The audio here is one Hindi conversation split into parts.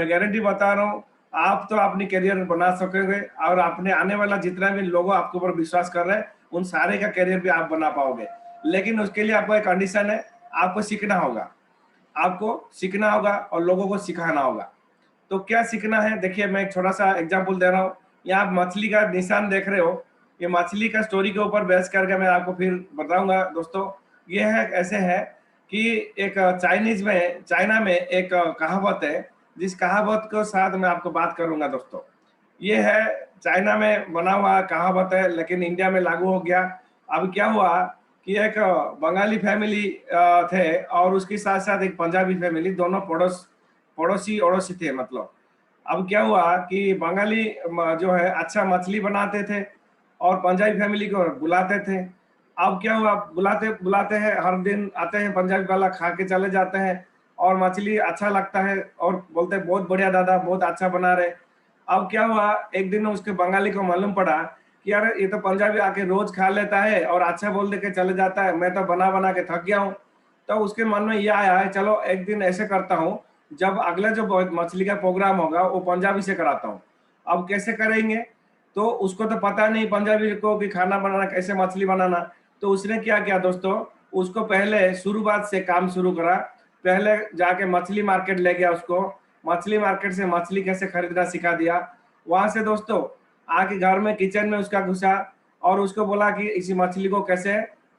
मैं गारंटी बता रहा हूँ, आप तो अपनी करियर बना सकोगे और अपने आने वाला जितना भी लोग आपके ऊपर विश्वास कर रहे हैं, उन सारे का करियर भी आप बना पाओगे। लेकिन उसके लिए आपको एक कंडीशन है, आपको सीखना होगा। आपको सीखना होगा और लोगों को सिखाना होगा। तो क्या सीखना है? देखिए, मैं एक छोटा-सा एग्ज़ाम्पल दे रहा हूँ। यहाँ आप मछली का निशान देख रहे हो, ये मछली का स्टोरी के ऊपर बेस करके मैं आपको फिर बताऊँगा दोस्तों। ये है ऐसे है कि एक चाइना में एक कहावत है, जिस कहावत के साथ मैं आपको बात करूँगा दोस्तों। ये है चाइना में बना हुआ कहावत है, लेकिन इंडिया में लागू हो गया। अब क्या हुआ कि एक बंगाली फैमिली थे और उसके साथ-साथ एक पंजाबी फैमिली, दोनों पड़ोसी-अड़ोसी थे मतलब। अब क्या हुआ कि बंगाली जो है अच्छा मछली बनाते थे और पंजाबी फैमिली को बुलाते थे। अब क्या हुआ, बुलाते हैं, हर दिन आते हैं पंजाबी वाला, खा के चले जाते हैं और मछली अच्छा लगता है और बोलते हैं बहुत बढ़िया दादा, बहुत अच्छा बना रहे। अब क्या हुआ, एक दिन उसके बंगाली को मालूम पड़ा कि यार ये तो पंजाबी आके रोज खा लेता है और अच्छा बोल दे के चले जाता है, मैं तो बना बना के थक गया हूँ। तो उसके मन में ये आया है, चलो एक दिन ऐसे करता हूँ, जब अगला जो मछली का प्रोग्राम होगा वो पंजाबी से कराता हूँ। अब कैसे करेंगे? तो उसको तो पता नहीं पंजाबी को कि खाना बनाना कैसे, मछली बनाना। तो उसने क्या किया दोस्तों, उसको पहले शुरुआत से काम शुरू करा। पहले जाके मछली मार्केट ले गया उसको, मछली मार्केट से मछली कैसे खरीदना सिखा दिया। वहां से दोस्तों आके घर में किचन में उसका घुसा और उसको बोला कि इसी मछली को कैसे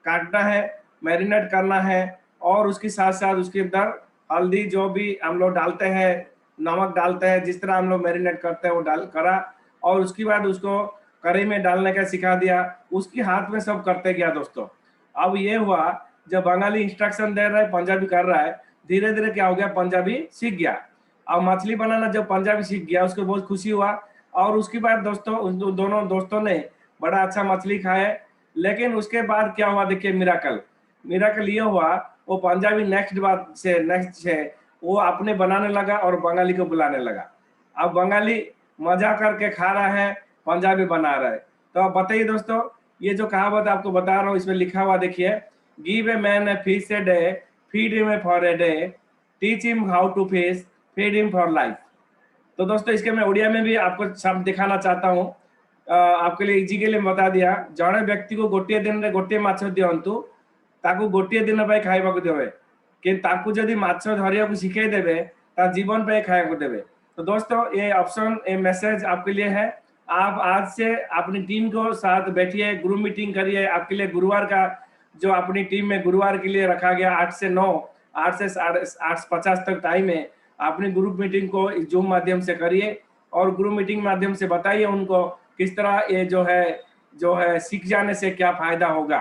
काटना है, मैरिनेट करना है और उसके साथ साथ उसके अंदर हल्दी जो भी हम लोग डालते हैं, नमक डालते हैं, जिस तरह हम लोग मैरिनेट करते हैं वो डाल करा और उसके बाद उसको कढ़ाई में डालने का सिखा दिया। उसके हाथ में सब करते गया दोस्तों। अब ये हुआ, जब बंगाली इंस्ट्रक्शन दे रहा है, पंजाबी कर रहा है, धीरे धीरे क्या हो गया, पंजाबी सीख गया। अब मछली बनाना जब पंजाबी सीख गया, उसको बहुत खुशी हुआ और उसके बाद दोस्तों उन दोनों दोस्तों ने बड़ा अच्छा मछली खाए। लेकिन उसके बाद क्या हुआ, देखिए मिराकल। मिराकल ये हुआ, वो पंजाबी नेक्स्ट से वो अपने बनाने लगा और बंगाली को बुलाने लगा। अब बंगाली मजा करके खा रहा है, पंजाबी बना रहा है। तो अब बताइए दोस्तों, ये जो कहावत आपको बता रहा हूँ इसमें लिखा हुआ देखिए, give a man a fish a day, feed him for a day, teach him how to fish, feed him for life. तो दोस्तों इसके मैं उड़िया में भी आपको शब्द दिखाना चाहता हूँ। आपके लिए इजी के लिए बता दिया, जड़े व्यक्ति को गोटे दिन में गोटे माछ दिंतु, ताकू गोटे दिन पे खाइबा देवे, कि ताकू जदि माछ धरिया को शिखे देवे, ता जीवन पे खाया देवे। तो दोस्तों ये ऑप्शन, ये मैसेज आपके लिए है। आप आज से अपनी टीम को साथ बैठिए, ग्रुप मीटिंग करिए। आपके लिए गुरुवार का जो अपनी टीम में गुरुवार के लिए रखा गया 8 से 9, 8 से 8:50 तक टाइम है। अपनी ग्रुप मीटिंग को इस जूम माध्यम से करिए और ग्रुप मीटिंग माध्यम से बताइए उनको किस तरह ये जो है सीख जाने से क्या फायदा होगा।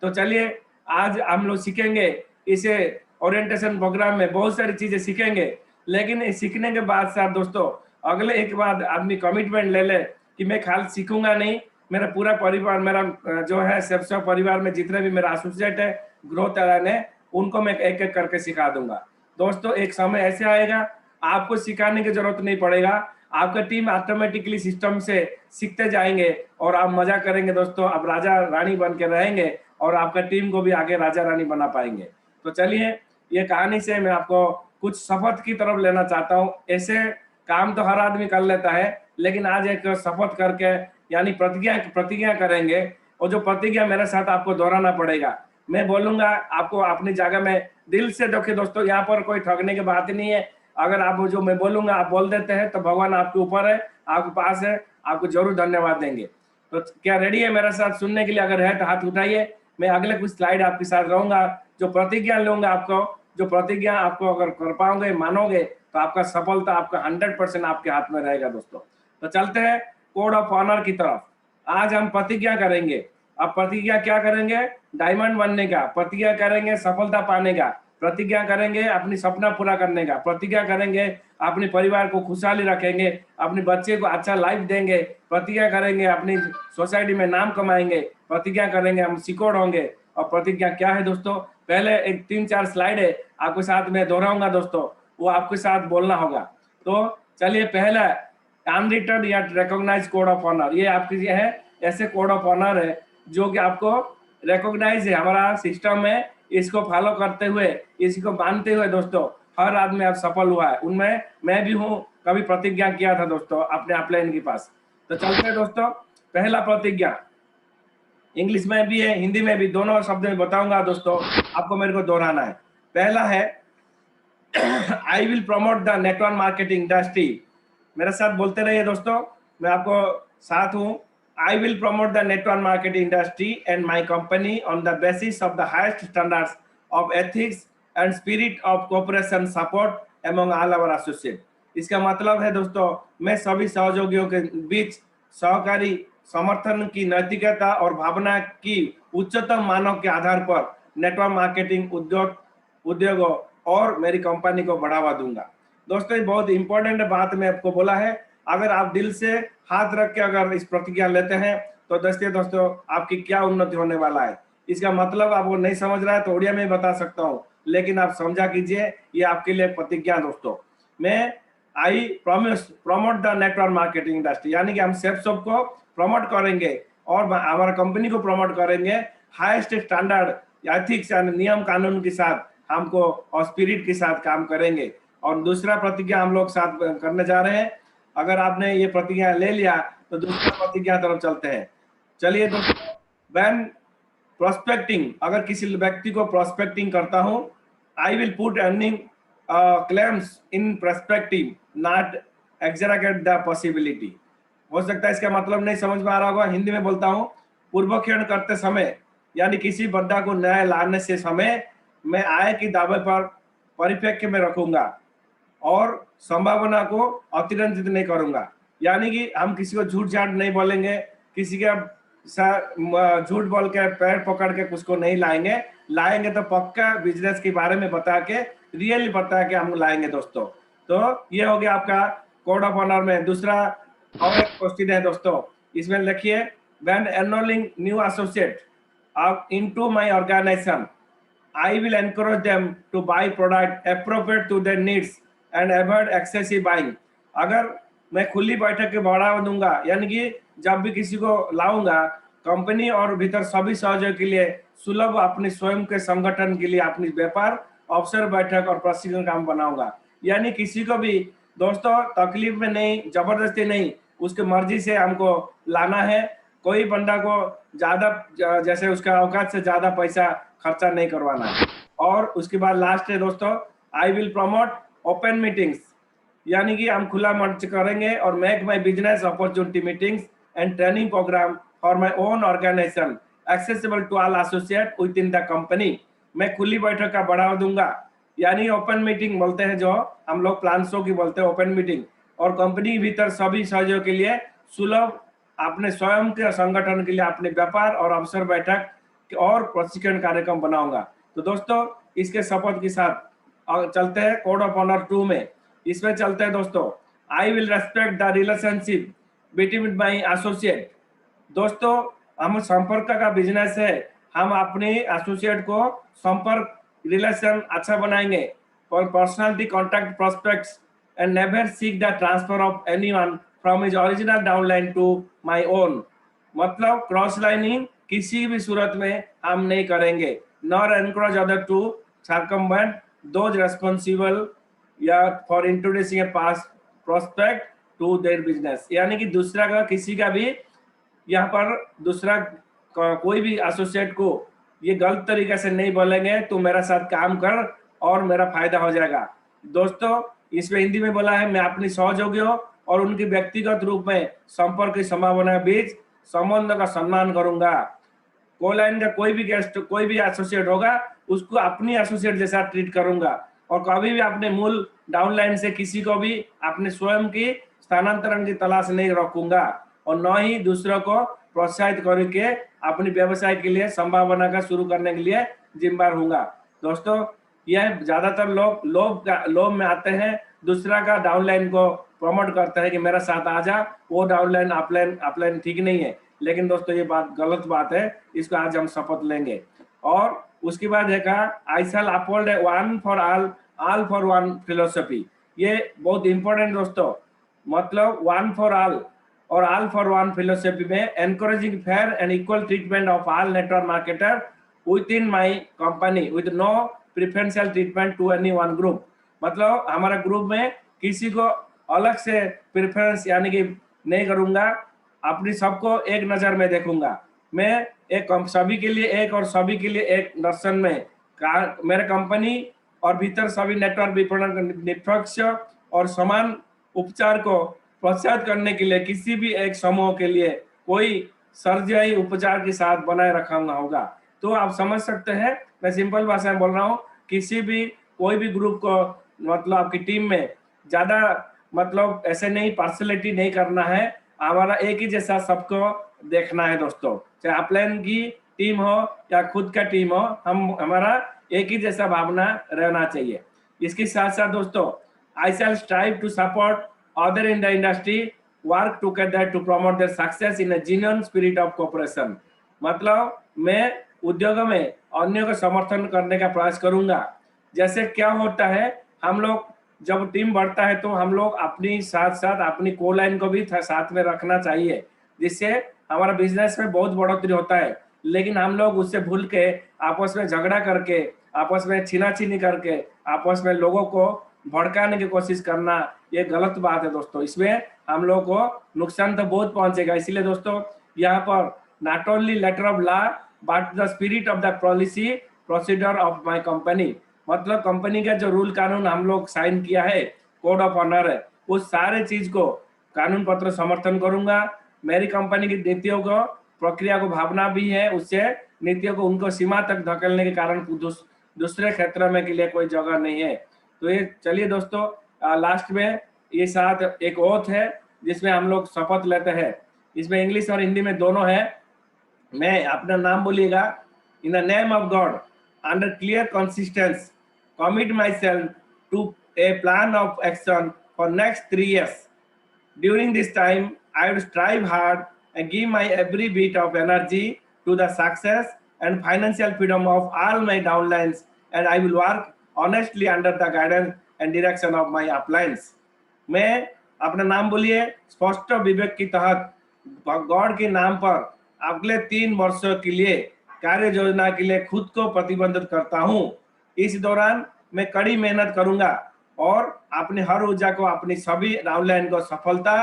तो चलिए आज हम लोग सीखेंगे, इसे ओरिएंटेशन प्रोग्राम में बहुत सारी चीजें सीखेंगे। लेकिन सीखने के बाद साथ दोस्तों अगले एक बार आदमी कमिटमेंट ले ले कि मैं खाली सीखूंगा नहीं, मेरा पूरा परिवार, मेरा जो है सब परिवार में जितने भी मेरा एसोसिएट है, ग्रोथ है, उनको मैं एक एक करके सिखा दूंगा। दोस्तों एक समय ऐसे आएगा, आपको सिखाने की जरूरत नहीं पड़ेगा, आपका टीम ऑटोमेटिकली सिस्टम से सीखते जाएंगे और आप मजा करेंगे दोस्तों। आप राजा रानी बन के रहेंगे और आपका टीम को भी आगे राजा रानी बना पाएंगे। तो चलिए, ये कहानी से मैं आपको कुछ शपथ की तरफ लेना चाहता हूँ। ऐसे काम तो हर आदमी कर लेता है, लेकिन आज एक शपथ करके यानी प्रतिज्ञा करेंगे। और जो प्रतिज्ञा मेरे साथ आपको दोहराना पड़ेगा, मैं बोलूंगा आपको अपनी जगह में दिल से। देखिए दोस्तों, यहाँ पर कोई ठगने की बात नहीं है। अगर आप जो मैं बोलूंगा आप बोल देते हैं तो भगवान आपके ऊपर है, आपके पास है, आपको जरूर धन्यवाद देंगे। तो क्या रेडी है मेरे साथ सुनने के लिए? अगर है तो हाथ उठाइए। मैं अगले कुछ स्लाइड आपके साथ रहूंगा, जो प्रतिज्ञा लूंगा आपको, जो प्रतिज्ञा आपको अगर कर पाओगे, मानोगे, तो आपका सफलता आपका 100% आपके हाथ में रहेगा दोस्तों। तो चलते हैं कोड ऑफ ऑनर की तरफ। आज हम प्रतिज्ञा करेंगे। अब प्रतिज्ञा क्या करेंगे? डायमंड बनने का प्रतिज्ञा करेंगे, सफलता पाने का प्रतिज्ञा करेंगे, अपनी सपना पूरा करने का प्रतिज्ञा करेंगे, अपने परिवार को खुशहाली रखेंगे, अपने बच्चे को अच्छा लाइफ देंगे, प्रतिज्ञा करेंगे, अपनी सोसाइटी में नाम कमाएंगे, प्रतिज्ञा करेंगे, हम सिक्योर होंगे। और प्रतिज्ञा क्या है दोस्तों? पहले एक 3-4 स्लाइड है, आपके साथ में दोहराऊंगा दोस्तों, वो आपके साथ बोलना होगा। तो चलिए, पहला अनरिटन या रिकॉग्नाइज कोड ऑफ ऑनर। ये आपकी है ऐसे कोड ऑफ ऑनर है जो कि आपको रिकॉग्नाइज है हमारा सिस्टम में। इसको फॉलो करते हुए, इसको मानते हुए दोस्तों हर आदमी आप सफल हुआ है। उनमें मैं भी हूँ, कभी प्रतिज्ञा किया था दोस्तों अपने अपलाइन के पास। तो चलते हैं दोस्तों, पहला प्रतिज्ञा इंग्लिश में भी है, हिंदी में भी, दोनों शब्द में बताऊंगा दोस्तों, आपको मेरे को दोहराना है। पहला है I will promote the network marketing industry. मेरे साथ बोलते रहिए दोस्तों, मैं आपको साथ हूं। I will promote the network marketing industry and my company on the basis of the highest standards of ethics and spirit of cooperation support among all our associate. इसका मतलब है दोस्तों, मैं सभी सहयोगियों के बीच सहकारी समर्थन की नैतिकता और भावना की उच्चतम मानव के आधार पर नेटवर्क मार्केटिंग उद्योगों और मेरी कंपनी को बढ़ावा दूंगा। दोस्तों ये बहुत इंपॉर्टेंट बात मैं आपको बोला है। अगर आप दिल से हाथ रख के अगर इस प्रतिज्ञा लेते हैं तो दोस्तों आपकी क्या उन्नति होने वाला है। इसका मतलब आपको नहीं समझ रहा है तो उड़िया में बता सकता हूँ, लेकिन आप समझा कीजिए, ये आपके लिए प्रतिज्ञा दोस्तों। मैं I promise promote the network marketing industry, यानी कि हम सेफ शॉप को प्रमोट करेंगे और हमारा कंपनी को प्रमोट करेंगे हाईएस्ट स्टैंडर्ड एथिक्स यानी नियम कानून के साथ हमको और स्पिरिट के साथ काम करेंगे। और दूसरा प्रतिज्ञा हम लोग साथ करने जा रहे हैं। अगर आपने ये प्रतिज्ञा ले लिया तो दूसरा प्रतिज्ञा तरफ चलते हैं। चलिए दोस्तों, व्हेन प्रोस्पेक्टिंग, अगर किसी व्यक्ति को प्रोस्पेक्टिंग करता हूं, I will put earning claims in perspective not exaggerate the possibility. हो सकता है इसका मतलब नहीं समझ में आ रहा होगा, हिंदी में बोलता हूं। पूर्वक्षण करते समय यानी किसी बंदा को न्याय लाने से समय मैं आय की दावे पर परिप्रेक्ष्य में रखूंगा और संभावना को अतिरंजित नहीं करूंगा। यानी कि हम किसी को झूठ झाट नहीं बोलेंगे, किसी का झूठ बोल के पैर पकड़ के उसको नहीं लाएंगे तो पक्का बिजनेस के बारे में बता के, रियली बता के हम लाएंगे दोस्तों। तो ये हो गया आपका कोड ऑफ ऑनर में। दूसरा और एक क्वेश्चन है दोस्तों, इसमें लिखिए when enrolling new associate into my organisation I will encourage them to buy product appropriate to their needs and avoid excessive buying। अगर मैं खुली बैठक के बढ़ावा दूंगा, यानी कि जब भी किसी को लाऊंगा कंपनी और भीतर सभी सहयोग के लिए सुलभ अपने स्वयं के संगठन के लिए अपनी व्यापार अवसर बैठक और प्रशिक्षण काम बनाऊंगा। यानी किसी को भी दोस्तों तकलीफ में नहीं, जबरदस्ती नहीं, उसके मर्जी से हमको लाना है। कोई बंदा को ज्यादा जैसे उसका औकात से ज्यादा पैसा खर्चा नहीं करवाना है। और उसके बाद लास्ट है दोस्तों, I will promote open meetings, यानी कि हम खुला मंच करेंगे और make my business opportunity meetings and training programme for my own organisation accessible to all associate within the company. मैं खुली बैठक का बढ़ावा दूंगा, यानी ओपन मीटिंग बोलते हैं जो हम लोग प्लान शो की बोलते हैं ओपन मीटिंग, और कंपनी के भीतर सभी सहयोग के लिए सुलभ अपने स्वयं के संगठन के लिए अपने व्यापार और अवसर बैठक और प्रशिक्षण कार्यक्रम बनाऊंगा। तो दोस्तों इसके शपथ के साथ चलते हैं कोड ऑफ ऑनर 2 में। इसमें चलते हैं दोस्तों, I will respect the relationship between my associate. दोस्तों हम संपर्क का बिजनेस है, हम अपने एसोसिएट को संपर्क रिलेशन अच्छा बनाएंगे और personality contact prospects and never seek the transfer of anyone from his original downline to my own. मतलब क्रॉस लाइनिंग किसी भी सूरत में हम नहीं करेंगे। Nor encourage other to circumvent those responsible या for introducing a past prospect to their business. यानी कि दूसरा का किसी का भी यहाँ पर दूसरा कोई भी एसोसिएट को ये गलत तरीके से नहीं बोलेंगे तो मेरा साथ काम कर और मेरा फायदा हो जाएगा। दोस्तों इसमें हिंदी में बोला है, मैं अपनी सहयोगियों और उनके व्यक्तिगत रूप में संपर्क की संभावना के बीच संबंध का सम्मान करूंगा। कोलाइन का कोई भी गेस्ट, कोई भी एसोसिएट होगा उसको अपनी एसोसिएट जैसा ट्रीट करूंगा और कभी भी अपने मूल डाउनलाइन से किसी को भी अपने स्वयं की स्थानांतरण की तलाश नहीं रखूंगा और न ही दूसरों को प्रोत्साहित करके अपनी व्यवसाय के लिए संभावना का शुरू करने के लिए जिम्मेदार हूंगा। दोस्तों यह ज्यादातर लोग लोभ में आते हैं, दूसरा का डाउनलाइन को प्रमोट करते हैं कि मेरा साथ आ जा, वो डाउनलाइन अपलाइन ठीक नहीं है। लेकिन दोस्तों ये बात गलत बात है, इसको आज हम शपथ लेंगे। और उसके बाद है कहा I shall uphold one for all for one philosophy. ये बहुत इंपॉर्टेंट दोस्तों, मतलब वन फॉर ऑल और ऑल फॉर वन फिलोसफी में encouraging fair and equal treatment of all network marketer with in my company with no preferential treatment to any one group. मतलब हमारा ग्रुप में किसी को अलग से प्रेफरेंस यानी कि नहीं करूंगा, अपनी सबको एक नज़र में देखूंगा। मैं एक सभी के लिए एक और सभी के लिए एक दर्शन में मेरे कंपनी और भीतर सभी नेटवर्क विपणन निष्पक्ष और समान उपचार को प्रोत्साहित करने के लिए किसी भी एक समूह के लिए कोई सर्जरी उपचार के साथ बनाए रखना होगा। तो आप समझ सकते हैं, मैं सिंपल भाषा में बोल रहा हूँ, किसी भी कोई भी ग्रुप को मतलब आपकी टीम में ज्यादा मतलब ऐसे नहीं पार्सलिटी नहीं करना है, हमारा एक ही जैसा सबको देखना है दोस्तों। चाहे अपलाइन की टीम हो या खुद का टीम हो, हम हमारा एक ही जैसा भावना रहना चाहिए। इसके साथ साथ दोस्तों, I shall strive to support other in the industry work together to promote their success in a genuine spirit of cooperation. मतलब मैं उद्योगों में अन्यों का समर्थन करने का प्रयास करूंगा। जैसे क्या होता है, हम लोग जब टीम बढ़ता है तो हम लोग अपनी साथ साथ अपनी को लाइन को भी साथ में रखना चाहिए, जिससे हमारा बिजनेस में बहुत बढ़ोतरी होता है। लेकिन हम लोग उससे भूल के आपस में झगड़ा करके, आपस में छीनाछीनी करके, आपस में लोगों को भड़काने की कोशिश करना, ये गलत बात है दोस्तों। इसमें हम लोग को नुकसान तो बहुत पहुंचेगा। इसलिए दोस्तों, यहाँ पर not only letter of law but the spirit of the policy procedure of my company, मतलब कंपनी का जो रूल कानून हम लोग साइन किया है, कोड ऑफ ऑनर है, उस सारे चीज को कानून पत्र समर्थन करूंगा। मेरी कंपनी की नीतियों को प्रक्रिया को भावना भी है, उससे नीतियों को उनको सीमा तक धकेलने के कारण दूसरे क्षेत्र में के लिए कोई जगह नहीं है। तो ये चलिए दोस्तों, लास्ट में ये साथ एक ओथ है जिसमें हम लोग शपथ लेते हैं। इसमें इंग्लिश और हिंदी में दोनों है। मैं अपना नाम बोलिएगा। In the name of God, under clear consistence, commit myself to a plan of action for next 3 years. During this time, I will strive hard and give my every bit of energy to the success and financial freedom of all my downlines, and I will work honestly under the guidance and direction of my uplines. मैं अपना नाम बोलिए, स्पष्ट विवेक के तहत गॉड के नाम पर अगले 3 वर्षों के लिए कार्य योजना के लिए खुद को प्रतिबंधित करता हूँ। इस दौरान मैं कड़ी मेहनत करूंगा और अपनी हर ऊर्जा को अपनी सभी डाउनलाइन को सफलता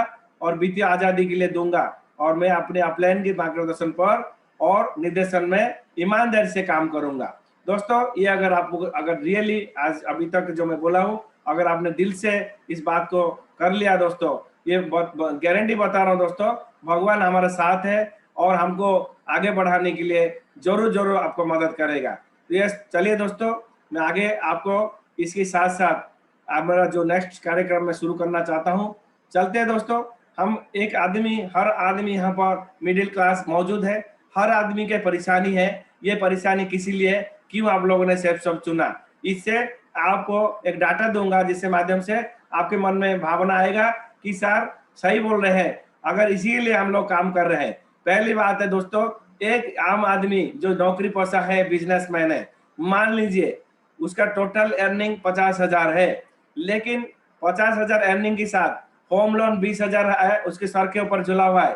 और वित्तीय आजादी के लिए दूंगा, और मैं अपने अपलाइन के मार्गदर्शन पर और निर्देशन में ईमानदारी से काम करूंगा। दोस्तों, ये अगर आपको अगर रियली आज अभी तक जो मैं बोला हूँ, अगर आपने दिल से इस बात को कर लिया दोस्तों, ये गारंटी बता रहा हूँ दोस्तों, भगवान हमारे साथ है और हमको आगे बढ़ाने के लिए जरूर आपको मदद करेगा। तो ये चलिए दोस्तों, मैं आगे आपको इसके साथ साथ हमारा जो नेक्स्ट कार्यक्रम में शुरू करना चाहता हूं। चलते हैं दोस्तों। हम एक आदमी, हर आदमी यहाँ पर मिडिल क्लास मौजूद है, हर आदमी के परेशानी है। ये परेशानी किसी लिए क्यों आप लोगों ने सेफ सब चुना, इससे आपको एक डाटा दूंगा जिससे माध्यम से आपके मन में भावना आएगा कि सर सही बोल रहे हैं, अगर इसीलिए हम लोग काम कर रहे हैं। पहली बात है दोस्तों, एक आम आदमी जो नौकरी पेशा है, बिजनेसमैन है, मान लीजिए उसका टोटल अर्निंग 50,000 है, लेकिन 50,000 अर्निंग के साथ होम लोन 20,000 है उसके सर के ऊपर झुला हुआ है,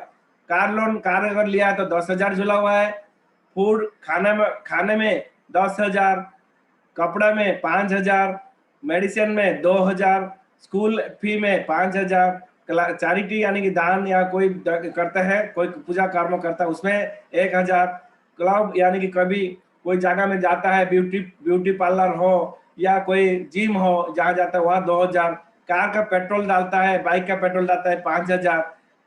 कार अगर लिया है तो 10,000 झुला हुआ है, फूड खाने में 10,000, कपड़ा में 5,000, मेडिसिन में 2,000, स्कूल फी में 5,000, चैरिटी यानी कि दान या कोई करता है, कोई पूजा कर्म करता है उसमें 1,000, क्लब यानी कि कभी कोई जगह में जाता है, ब्यूटी पार्लर हो या कोई जिम हो जहाँ जाता है वहाँ 2,000, कार का पेट्रोल डालता है, बाइक का पेट्रोल डालता है 5,000,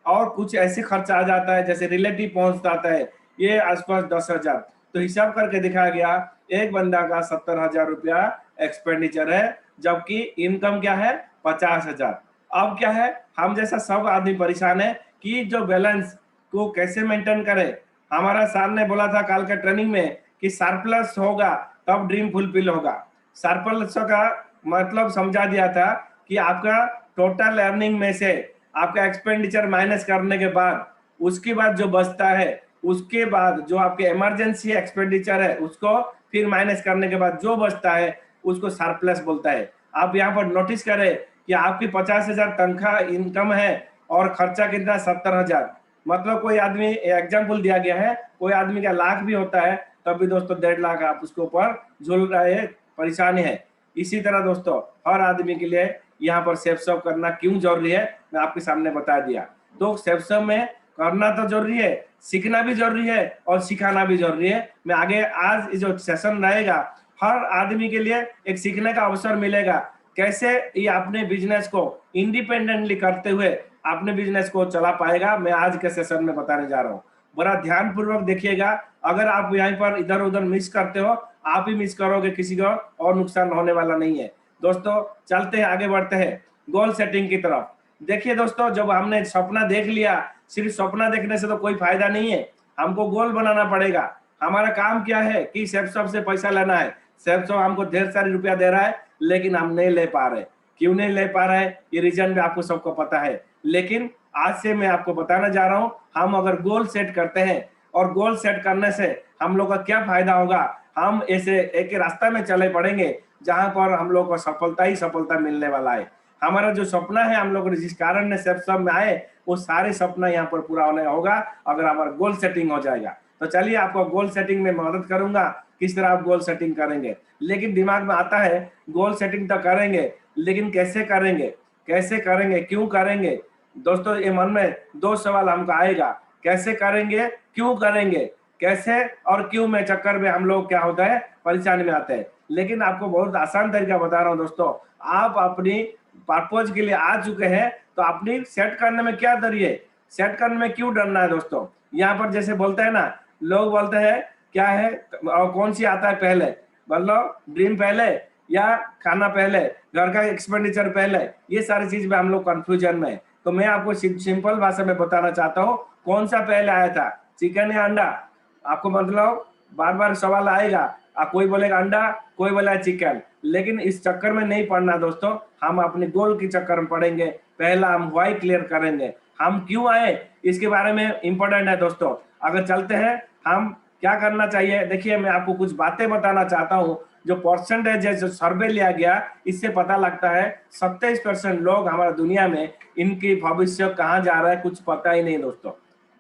और कुछ ऐसे खर्चा आ जाता है जैसे रिलेटिव पहुंच जाता है, ये आसपास 10,000। तो हिसाब करके दिखाया गया एक बंदा का 70,000 रुपया एक्सपेंडिचर है, जबकि इनकम क्या है 50,000। अब क्या है, हम जैसा सब आदमी परेशान है कि जो बैलेंस को कैसे मेंटेन करे। हमारा सर ने बोला था कल का ट्रेनिंग में कि सरप्लस होगा तब ड्रीम फुलफिल होगा। सरप्लस का मतलब समझा दिया था कि आपका टोटल अर्निंग में से आपका एक्सपेंडिचर माइनस करने के बाद उसके बाद जो बचता है, उसके बाद जो आपके इमरजेंसी एक्सपेंडिचर है उसको फिर माइनस करने के बाद जो बचता है उसको सरप्लस बोलता है। आप यहाँ पर नोटिस करें कि आपकी 50,000 तनख्वाह इनकम है और खर्चा कितना 70,000। मतलब कोई आदमी, एग्जाम्पल दिया गया है, कोई आदमी का लाख भी होता है तब भी दोस्तों 1.5 लाख आप उसके ऊपर झूल रहे, परेशानी है। इसी तरह दोस्तों हर आदमी के लिए यहाँ पर सेल्फ करना क्यों जरूरी है मैं आपके सामने बता दिया। तो सेल्फ में करना तो जरूरी है, सीखना भी जरूरी है और सिखाना भी जरूरी है। मैं आगे आज जो सेशन रहेगा हर आदमी के लिए एक सीखने का अवसर मिलेगा, कैसे ये अपने बिजनेस को इंडिपेंडेंटली करते हुए अपने बिजनेस को चला पाएगा। मैं आज के सेशन में बताने जा रहा हूँ, बड़ा ध्यान पूर्वक देखिएगा। अगर आप यहाँ पर इधर उधर मिस करते हो, आप ही मिस करोगे, किसी को और नुकसान होने वाला नहीं है। दोस्तों चलते हैं, आगे बढ़ते हैं गोल सेटिंग की तरफ। देखिए दोस्तों, जब हमने सपना देख लिया, सिर्फ सपना देखने से तो कोई फायदा नहीं है, हमको गोल बनाना पड़ेगा। हमारा काम क्या है कि सेल्फ से पैसा लेना है। सेल्फ हमको ढेर सारी रुपया दे रहा है, लेकिन हम नहीं ले पा रहे। क्यों नहीं ले पा रहे, ये रीजन भी आपको सबको पता है। लेकिन आज से मैं आपको बताना जा रहा हूं, हम अगर गोल सेट करते हैं और गोल सेट करने से हम लोग का क्या फायदा होगा, हम ऐसे एक रास्ता में चले पड़ेंगे जहां पर हम लोग को सफलता ही सफलता मिलने वाला है। हमारा जो सपना है, हम लोग जिस कारण ने सब में आए, वो सारे सपना यहाँ पर पूरा होने होगा अगर हमारा गोल सेटिंग हो जाएगा। तो चलिए आपको गोल सेटिंग में मदद करूंगा, किस तरह आप गोल सेटिंग करेंगे। लेकिन दिमाग में आता है गोल सेटिंग तो करेंगे, लेकिन कैसे करेंगे, कैसे करेंगे, क्यों करेंगे। दोस्तों ये मन में दो सवाल हमको आएगा, कैसे करेंगे, क्यों करेंगे। कैसे और क्यों में चक्कर में हम लोग क्या होता है, परेशानी में आते हैं। लेकिन आपको बहुत आसान तरीका बता रहा हूँ दोस्तों, आप अपनी पर्पज के लिए आ चुके हैं, तो अपनी सेट करने में क्या डरिए, सेट करने में क्यों डरना है। दोस्तों यहाँ पर जैसे बोलते हैं ना, लोग बोलते हैं क्या है और कौन सी आता है पहले, मतलब ड्रीम पहले या खाना पहले, घर का एक्सपेंडिचर पहले, ये सारी चीज में हम लोग कंफ्यूजन में है। तो मैं आपको सिंपल भाषा में बताना चाहता हूँ, कौन सा पहले आया था, चिकन या अंडा। आपको मतलब बार बार सवाल आएगा, कोई बोलेगा अंडा, कोई बोलेगा चिकन। लेकिन इस चक्कर में नहीं पड़ना दोस्तों, हम अपने गोल के चक्कर में पड़ेंगे। पहला हम व्हाई क्लियर करेंगे, हम क्यों आए इसके बारे में इंपॉर्टेंट है दोस्तों। अगर चलते हैं हम क्या करना चाहिए, देखिए मैं आपको कुछ बातें बताना चाहता हूँ। जो परसेंटेज है, जो सर्वे लिया गया, इससे पता लगता है 27% लोग हमारा दुनिया में इनकी भविष्य कहाँ जा रहा है कुछ पता ही नहीं दोस्तों।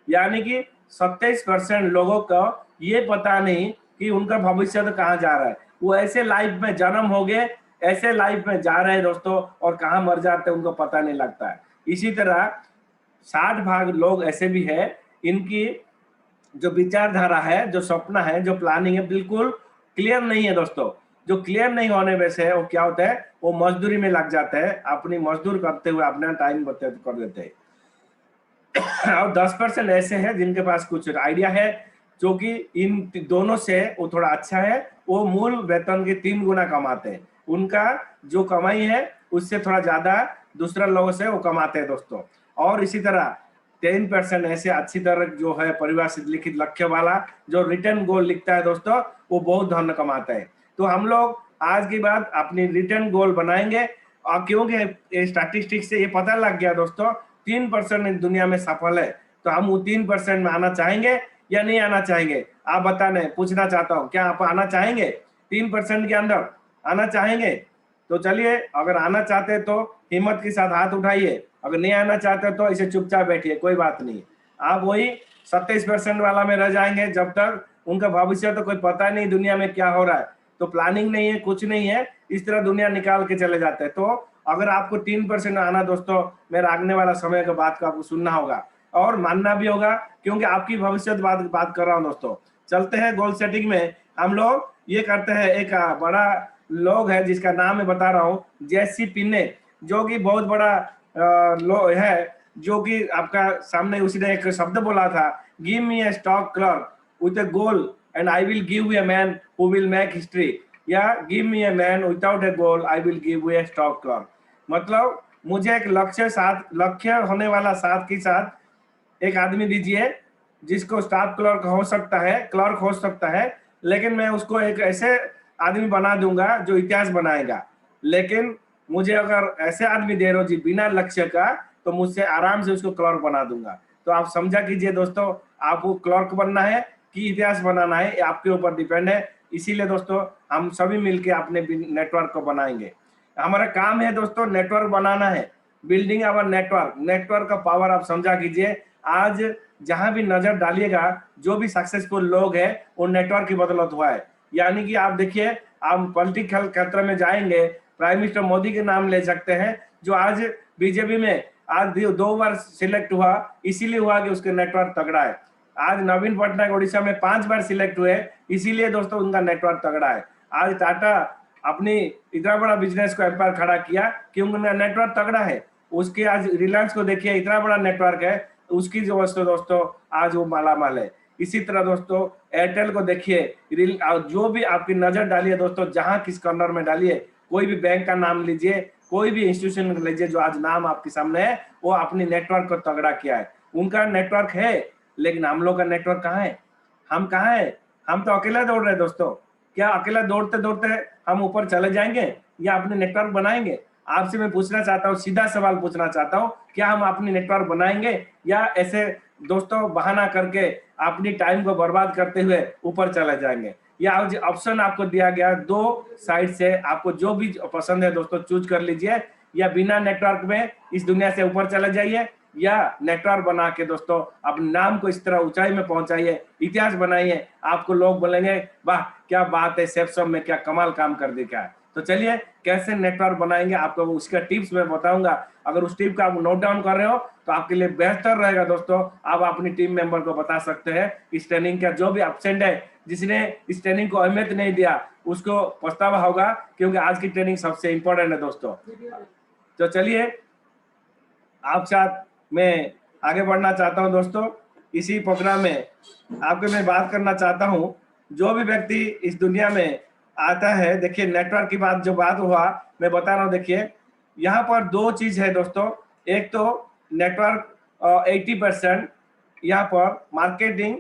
यानी कि 27% लोगों को ये पता नहीं कि उनका भविष्य तो कहाँ जा रहा है। वो ऐसे लाइफ में जन्म हो गए, ऐसे लाइफ में जा रहे हैं दोस्तों, और कहाँ मर जाते हैं उनको पता नहीं लगता है। इसी तरह 60% लोग ऐसे भी है, इनकी जो विचारधारा है, जो सपना है, जो प्लानिंग है, बिल्कुल क्लियर नहीं है दोस्तों। जो क्लियर नहीं होने में से वो क्या होता है, वो मजदूरी में लग जाता है, अपनी मजदूर करते हुए अपना टाइम व्यतीत कर देते हैं। और 10% ऐसे हैं जिनके पास कुछ आइडिया है, जो कि इन दोनों से वो थोड़ा अच्छा है, वो मूल वेतन के 3 गुना कमाते हैं। उनका जो कमाई है उससे थोड़ा ज्यादा दूसरा लोगों से वो कमाते हैं दोस्तों। और इसी तरह 10% ऐसे अच्छी तरह जो है परिवार से लिखित लक्ष्य वाला, जो रिटर्न गोल लिखता है दोस्तों, वो बहुत धन कमाता है। तो हम लोग आज की बात अपनी रिटर्न गोल बनाएंगे, और क्योंकि स्टैटिस्टिक्स से ये पता लग गया दोस्तों 3% दुनिया में सफल है, तो हम वो 3% में आना चाहेंगे या नहीं आना चाहेंगे। आप बताने पूछना चाहता हूँ, क्या आप आना चाहेंगे 3% के अंदर आना चाहेंगे। तो चलिए, अगर आना चाहते तो हिम्मत के साथ हाथ उठाइए, अगर नहीं आना चाहते तो इसे चुपचाप बैठिए, कोई बात नहीं। आप वही 27% वाला में रह जाएंगे, जब तक उनका भविष्य तो कोई पता नहीं दुनिया में क्या हो रहा है, तो प्लानिंग नहीं है, कुछ नहीं है, इस तरह दुनिया निकाल के चले जाते हैं। तो अगर आपको 3% आना दोस्तों, मेरा आगने वाला समय के बात को आपको सुनना होगा और मानना भी होगा, क्योंकि आपकी भविष्य बात कर रहा हूँ दोस्तों। चलते हैं गोल सेटिंग में। हम लोग ये करते हैं, एक बड़ा लोग है जिसका नाम मैं बता रहा हूँ, जेसी पिन्ने, जो कि बहुत बड़ा लो है, जो कि आपका सामने उसने एक शब्द बोला था, give me a stock clerk with a goal and I will give you a man who will make history, या give me a man without a goal I will give you a stock clerk. मतलब मुझे एक लक्ष्य होने वाला साथ के साथ एक आदमी दीजिए जिसको स्टाफ क्लर्क हो सकता है, लेकिन मैं उसको एक ऐसे आदमी बना दूंगा जो इतिहास बनाएगा। लेकिन मुझे अगर ऐसे आदमी दे रहे हो जी बिना लक्ष्य का, तो मुझसे आराम से उसको क्लर्क बना दूंगा। तो आप समझा कीजिए दोस्तों, आपको क्लर्क बनना है कि इतिहास बनाना है, आपके ऊपर डिपेंड है। इसीलिए दोस्तों हम सभी मिलके अपने नेटवर्क को बनाएंगे। हमारा काम है दोस्तों नेटवर्क बनाना है, बिल्डिंग आवर नेटवर्क का पावर आप समझा कीजिए। आज जहां भी नजर डालिएगा, जो भी सक्सेसफुल लोग हैं वो नेटवर्क की बदौलत हुआ है। यानी कि आप देखिए, आप पॉलिटिकल क्षेत्र में जाएंगे, प्राइम मिनिस्टर मोदी के नाम ले सकते हैं, जो आज बीजेपी में आज 2 बार सिलेक्ट हुआ, इसीलिए हुआ कि उसके नेटवर्क तगड़ा है। आज नवीन पटनायक उड़ीसा में 5 बार सिलेक्ट हुए, इसीलिए दोस्तों उनका नेटवर्क तगड़ा है। आज टाटा अपनी इतना बड़ा बिजनेस को एम्पायर खड़ा किया क्योंकि उनका नेटवर्क तगड़ा है। उसके आज रिलायंस को देखिए, इतना बड़ा नेटवर्क है, उसकी जो दोस्तों आज वो मालामाल है। इसी तरह दोस्तों एयरटेल को देखिए, जो भी आपकी नजर डालिए दोस्तों, जहां किस कॉर्नर में डालिए, कोई भी बैंक का नाम लीजिए, कोई भी इंस्टीट्यूशन लीजिए, जो आज नाम आपके सामने है, वो अपनी नेटवर्क को तगड़ा किया है। उनका नेटवर्क है, लेकिन हम लोग का नेटवर्क कहाँ है? हम कहाँ है? हम तो अकेला दौड़ रहे हैं दोस्तों। क्या अकेला दौड़ते दौड़ते हम ऊपर चले जाएंगे या अपने नेटवर्क बनाएंगे? आपसे मैं पूछना चाहता हूँ, सीधा सवाल पूछना चाहता हूँ, क्या हम अपनी नेटवर्क बनाएंगे या ऐसे दोस्तों बहाना करके अपनी टाइम को बर्बाद करते हुए ऊपर चले जाएंगे? या ऑप्शन आपको दिया गया, 2 साइड से आपको जो भी पसंद है दोस्तों चूज कर लीजिए। या बिना नेटवर्क में इस दुनिया से ऊपर चले जाइए, या नेटवर्क बना के दोस्तों अपने नाम को इस तरह ऊंचाई में पहुंचाइए, इतिहास बनाइए। आपको लोग बोलेंगे वाह क्या बात है, सेप्सम में क्या कमाल काम कर दिया है। तो चलिए कैसे नेटवर्क बनाएंगे, आपको उसका टिप्स मैं बताऊंगा। अगर उस टिप का आप नोट डाउन कर रहे हो तो आपके लिए बेहतर रहेगा दोस्तों। आप अपनी टीम मेंबर को बता सकते हैं इस ट्रेनिंग का जो भी एब्सेंट है, जिसने इस ट्रेनिंग को अहमियत नहीं दिया, उसको पछतावा होगा, क्योंकि आज की ट्रेनिंग सबसे इंपॉर्टेंट है दोस्तों। तो चलिए आप साथ मैं आगे बढ़ना चाहता हूं दोस्तों। इसी प्रोग्राम में आपके मैं बात करना चाहता हूं, जो भी व्यक्ति इस दुनिया में आता है, देखिए नेटवर्क की बात जो बात हुआ मैं बता रहा हूं। देखिए यहाँ पर 2 चीज है दोस्तों। एक तो नेटवर्क 80%, यहाँ पर मार्केटिंग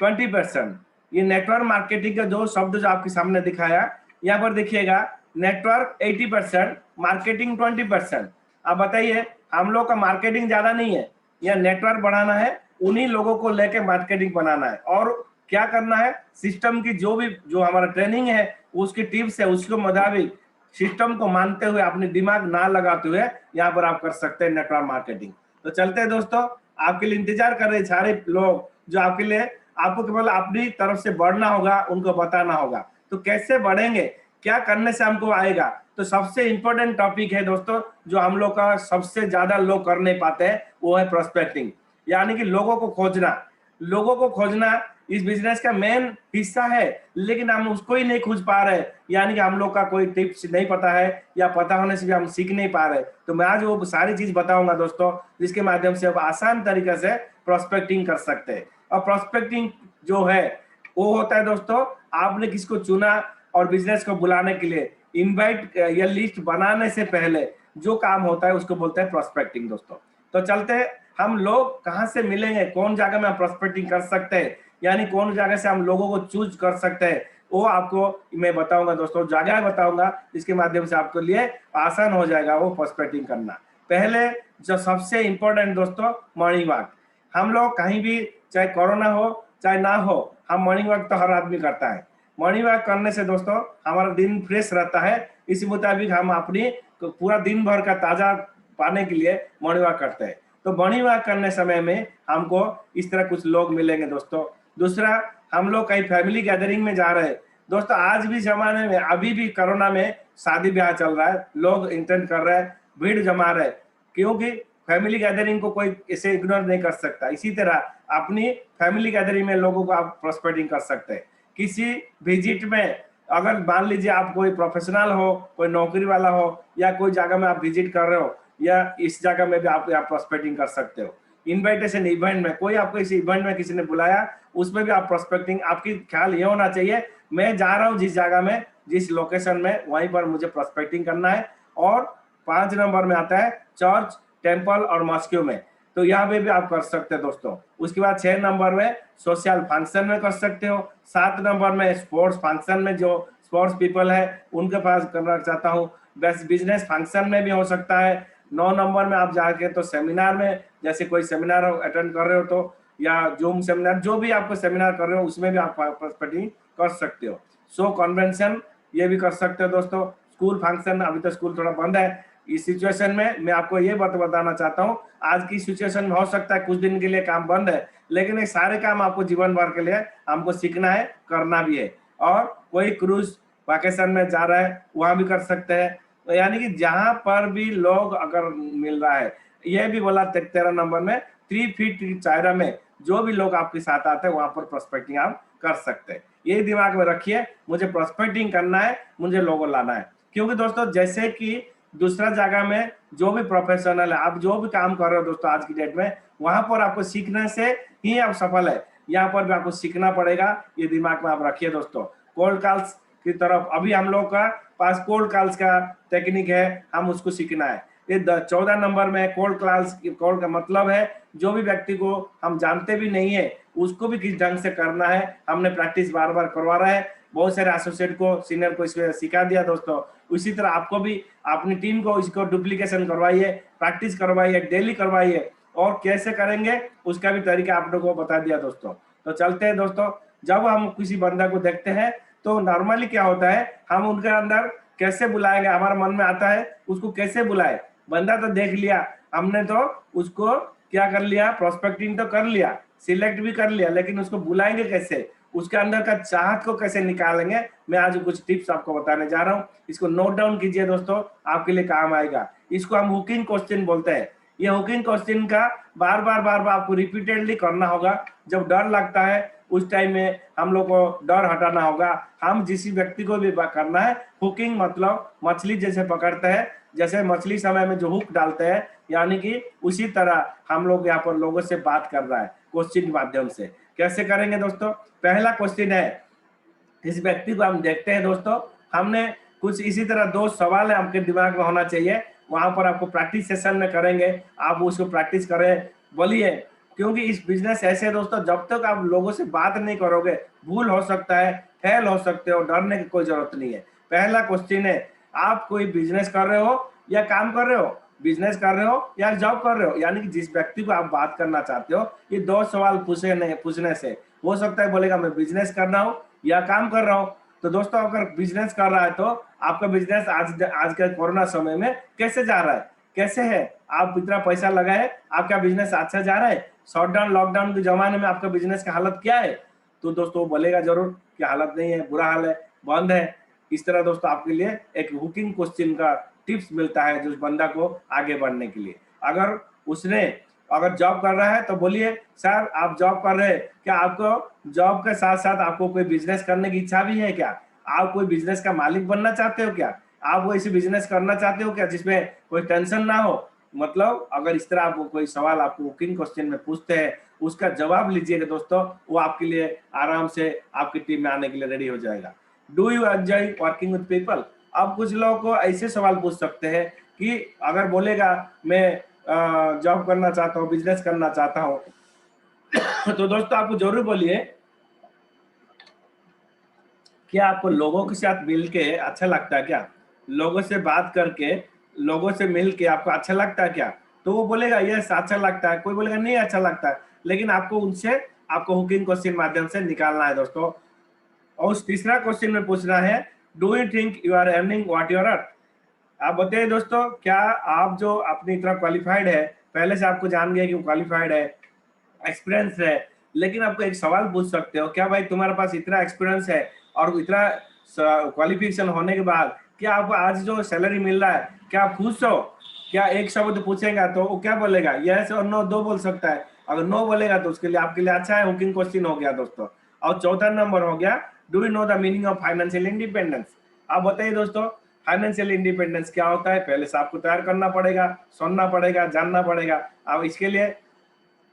20%। ये नेटवर्क मार्केटिंग का जो शब्द जो आपके सामने दिखाया, यहाँ पर देखिएगा नेटवर्क 80%, मार्केटिंग 20%। आप बताइए, हम लोग का मार्केटिंग ज्यादा नहीं है, या नेटवर्क बढ़ाना है, उन्हीं लोगों को लेके मार्केटिंग बनाना है। और क्या करना है, सिस्टम की जो हमारा ट्रेनिंग है उसकी टिप्स है, उसके मुताबिक सिस्टम को मानते हुए, अपने दिमाग ना लगाते हुए यहाँ पर आप कर सकते हैं नेटवर्क मार्केटिंग। तो चलते हैं दोस्तों, आपके लिए इंतजार कर रहे सारे लोग जो आपके लिए, आपको केवल अपनी तरफ से बढ़ना होगा, उनको बताना होगा। तो कैसे बढ़ेंगे, क्या करने से हमको आएगा? तो सबसे इंपॉर्टेंट टॉपिक है दोस्तों, जो हम लोग का सबसे ज्यादा लोग कर नहीं पाते हैं, वो है प्रोस्पेक्टिंग, यानी कि लोगों को खोजना। लोगों को खोजना इस बिजनेस का मेन हिस्सा है, लेकिन हम उसको ही नहीं खोज पा रहे, यानी कि हम लोग का कोई टिप्स नहीं पता है, या पता होने से भी हम सीख नहीं पा रहे। तो मैं आज वो सारी चीज बताऊंगा दोस्तों, जिसके माध्यम से आप आसान तरीके से प्रोस्पेक्टिंग कर सकते हैं। और प्रोस्पेक्टिंग जो है वो होता है दोस्तों, आपने किसको चुना और बिजनेस को बुलाने के लिए इनवाइट या लिस्ट बनाने से पहले जो काम होता है उसको बोलते हैं प्रोस्पेक्टिंग दोस्तों। तो चलते हैं, हम लोग कहाँ से मिलेंगे, कौन जगह में हम प्रोस्पेक्टिंग कर सकते हैं, यानी कौन जगह से हम लोगों को चूज कर सकते हैं, वो आपको मैं बताऊंगा दोस्तों, जगह बताऊंगा, इसके माध्यम से आपके लिए आसान हो जाएगा वो प्रोस्पेक्टिंग करना। पहले जो सबसे इंपॉर्टेंट दोस्तों, मॉर्निंग वॉक। हम लोग कहीं भी, चाहे कोरोना हो चाहे ना हो, हम मॉर्निंग वॉक तो हर आदमी करता है। मॉर्निंग वॉक करने से दोस्तों हमारा दिन फ्रेश रहता है, इसी मुताबिक हम अपनी पूरा दिन भर का ताजा पाने के लिए मॉर्निंग वॉक करते हैं। तो मॉर्निंग वॉक करने समय में हमको इस तरह कुछ लोग मिलेंगे दोस्तों। दूसरा, हम लोग कहीं फैमिली गैदरिंग में जा रहे हैं दोस्तों। आज भी जमाने में, अभी भी कोरोना में शादी ब्याह चल रहा है, लोग अटेंड कर रहे हैं, भीड़ जमा रहे, क्योंकि फैमिली गैदरिंग को कोई ऐसे इग्नोर नहीं कर सकता। इसी तरह अपनी फैमिली गैदरिंग में लोगों को आप प्रोस्पेक्टिंग कर सकते हैं। किसी विजिट में, अगर मान लीजिए आप कोई प्रोफेशनल हो, कोई नौकरी वाला हो, या कोई जगह में आप विजिट कर रहे हो, या इस जगह में भी आप प्रोस्पेक्टिंग कर सकते हो। इनविटेशन इवेंट में, कोई आपको इस इवेंट में किसी ने बुलाया, उसमें भी आप प्रोस्पेक्टिंग, आपकी ख्याल ये होना चाहिए मैं जा रहा हूँ जिस जगह में, जिस लोकेशन में, वहीं पर मुझे प्रोस्पेक्टिंग करना है। और 5 नंबर में आता है चर्च, टेम्पल और मॉस्क्यू में, तो यहाँ पे भी आप कर सकते हैं दोस्तों। उसके बाद 6 नंबर में सोशल फंक्शन में कर सकते हो। 7 नंबर में स्पोर्ट्स फंक्शन में, जो स्पोर्ट्स पीपल है उनके पास करना चाहता हूँ। बेस्ट बिजनेस फंक्शन में भी हो सकता है। 9 नंबर में आप जाके तो सेमिनार में, जैसे कोई सेमिनार अटेंड कर रहे हो तो, या जूम सेमिनार, जो भी आपको सेमिनार कर रहे हो उसमें भी आप प्रोस्पेक्टिंग कर सकते हो। सो कन्वेंशन ये भी कर सकते हो दोस्तों। स्कूल फंक्शन, अभी तो स्कूल थोड़ा बंद है, इस सिचुएशन में मैं आपको ये बताना चाहता हूँ, आज की सिचुएशन में हो सकता है कुछ दिन के लिए काम बंद है, लेकिन ये सारे काम आपको जीवन भर के लिए हमको सीखना है, करना भी है। और कोई क्रूज वैकेशन में जा रहा है, वहां भी कर सकते हैं। यानी कि जहां पर भी लोग अगर मिल रहा है, ये भी बोला 13 नंबर में 3 फीट चायरा में जो भी लोग आपके साथ आते हैं वहां पर प्रोस्पेक्टिंग आप कर सकते हैं। ये दिमाग में रखिए, मुझे प्रोस्पेक्टिंग करना है, मुझे लोगो लाना है। क्योंकि दोस्तों जैसे कि दूसरा जगह में जो भी प्रोफेशनल है, आप जो भी काम कर रहे हो दोस्तों आज की डेट में, वहां पर आपको सीखने से ही आप सफल है। यहाँ पर भी आपको सीखना पड़ेगा, ये दिमाग में आप रखिए दोस्तों। कोल्ड कॉल्स की तरफ अभी हम लोग का पास कोल्ड कॉल्स का टेक्निक है, हम उसको सीखना है। ये 14 नंबर में कोल्ड कॉल्स, कोल्ड का मतलब है जो भी व्यक्ति को हम जानते भी नहीं है उसको भी किस ढंग से करना है। हमने प्रैक्टिस बार बार करवा रहा है, बहुत सारे एसोसिएट को, सीनियर को इसमें सिखा दिया दोस्तों। उसी तरह आपको भी अपनी टीम को इसको डुप्लीकेशन करवाइए, प्रैक्टिस करवाइए, डेली करवाइए, और कैसे करेंगे उसका भी तरीका आप लोगों को बता दिया दोस्तों। तो चलते हैं दोस्तों। जब हम किसी बंदा को देखते हैं तो नॉर्मली क्या होता है, हम उनके अंदर कैसे बुलाएंगे, हमारा मन में आता है उसको कैसे बुलाए। बंदा तो देख लिया हमने, तो उसको क्या कर लिया, प्रोस्पेक्टिंग तो कर लिया, सिलेक्ट भी कर लिया, लेकिन उसको बुलाएंगे कैसे, उसके अंदर का चाहत को कैसे निकालेंगे, मैं आज कुछ टिप्स आपको बताने जा रहा हूँ। इसको नोट डाउन कीजिए दोस्तों, आपके लिए काम आएगा। इसको हम हुकिंग क्वेश्चन बोलते हैं। ये हुकिंग क्वेश्चन का बार बार आपको रिपीटेडली करना होगा। जब डर लगता है उस टाइम में हम लोग को डर हटाना होगा। हम जिस व्यक्ति को भी करना है हुकिंग, मतलब मछली जैसे पकड़ते हैं, जैसे मछली समय में जो हुक डालते हैं, यानी कि उसी तरह हम लोग यहाँ पर लोगों से बात कर रहा है क्वेश्चन के माध्यम से। कैसे करेंगे दोस्तों? पहला क्वेश्चन है, इस व्यक्ति को हम देखते हैं दोस्तों, हमने कुछ इसी तरह 2 सवाल है आपके दिमाग में होना चाहिए। वहां पर आपको प्रैक्टिस सेशन में करेंगे, आप उसको प्रैक्टिस करें, बोलिए। क्योंकि इस बिजनेस ऐसे है दोस्तों, जब तक आप लोगों से बात नहीं करोगे भूल हो सकता है, फेल हो सकते हो, डरने की कोई जरूरत नहीं है। पहला क्वेश्चन है, आप कोई बिजनेस कर रहे हो या काम कर रहे हो, बिजनेस कर रहे हो या जॉब कर रहे हो, यानी कि जिस व्यक्ति को आप बात करना चाहते हो, ये 2 सवाल पूछने से हो सकता है बोलेगा मैं बिजनेस कर रहा हूँ या काम कर रहा हूँ। तो दोस्तों अगर बिजनेस कर रहा है तो आपका बिजनेस आज के कोरोना समय में कैसे जा रहा है, कैसे है, आप इतना पैसा लगाए, आपका बिजनेस अच्छा जा रहा है, शॉटडाउन लॉकडाउन के जमाने में आपका बिजनेस का हालत क्या है, तो दोस्तों वो बोलेगा जरूर कि हालत नहीं है, बुरा हाल है, बंद है। इस तरह दोस्तों आपके लिए एक हुकिंग क्वेश्चन का टिप्स मिलता है जो उस बंदा को आगे बढ़ने के लिए। अगर उसने अगर जॉब कर रहा है तो बोलिए सर आप जॉब कर रहे हैं, क्या आपको जॉब के साथ साथ आपको कोई बिजनेस करने की इच्छा भी है क्या, आप कोई बिजनेस का मालिक बनना चाहते हो क्या, आप वो ऐसी बिजनेस करना चाहते हो क्या जिसमें कोई टेंशन ना हो। मतलब अगर इस तरह आपको कोई सवाल आपको कुकिंग क्वेश्चन में पूछते हैं, उसका जवाब लीजिएगा दोस्तों, वो आपके लिए आराम से आपकी टीम में आने के लिए रेडी हो जाएगा। Do you enjoy working with people. अब कुछ लोगों को ऐसे सवाल पूछ सकते हैं कि अगर बोलेगा मैं जॉब करना चाहता हूँ, बिजनेस करना चाहता हूँ तो दोस्तों आपको जरूर बोलिए क्या आपको लोगों के साथ मिल के अच्छा लगता है क्या, लोगों से बात करके, लोगों से मिल के आपको अच्छा लगता है क्या, तो वो बोलेगा यस अच्छा लगता है, कोई बोलेगा नहीं अच्छा लगता है। लेकिन आपको उनसे आपको हुकिंग क्वेश्चन माध्यम से निकालना है दोस्तों। और तीसरा क्वेश्चन में पूछना है, do you think you are earning what you are worth. आप बताइए दोस्तों, क्या आप जो अपनी तरह क्वालिफाइड है, पहले से आपको जान गया कि क्वालिफाइड है, एक्सपीरियंस है, लेकिन आपको एक सवाल पूछ सकते हो, क्या भाई तुम्हारे पास इतना एक्सपीरियंस है और इतना क्वालिफिकेशन होने के बाद क्या आपको आज जो सैलरी मिल रहा है क्या आप खुश हो। क्या एक शब्द पूछेगा तो वो क्या बोलेगा, यस और नो, 2 बोल सकता है। अगर नो बोलेगा तो उसके लिए आपके लिए अच्छा है, हुकिंग क्वेश्चन हो गया दोस्तों। और चौथा नंबर हो गया, do you know the meaning of financial independence. आप बताइए दोस्तों फाइनेंशियल इंडिपेंडेंस क्या होता है, पहले से आपको तैयार करना पड़ेगा, सुनना पड़ेगा, जानना पड़ेगा। अब इसके लिए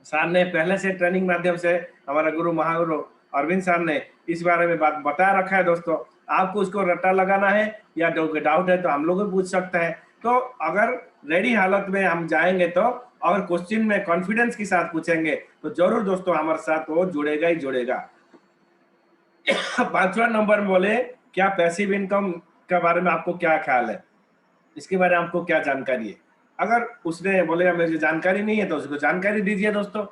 सर ने पहले से ट्रेनिंग माध्यम से, हमारा गुरु महागुरु अरविंद सर ने इस बारे में बात बता रखा है दोस्तों। आपको उसको रट्टा लगाना है या डाउट है तो हम लोग भी पूछ सकते हैं। तो अगर रेडी हालत में हम जाएंगे तो अगर क्वेश्चन में कॉन्फिडेंस के साथ पूछेंगे तो जरूर दोस्तों हमारे साथ वो जुड़ेगा ही जुड़ेगा। 5वां नंबर में बोले, क्या पैसिव इनकम के बारे में आपको क्या ख्याल है, इसके बारे में आपको क्या जानकारी है। अगर उसने बोलेगा मुझे जानकारी नहीं है तो उसको जानकारी दीजिए दोस्तों।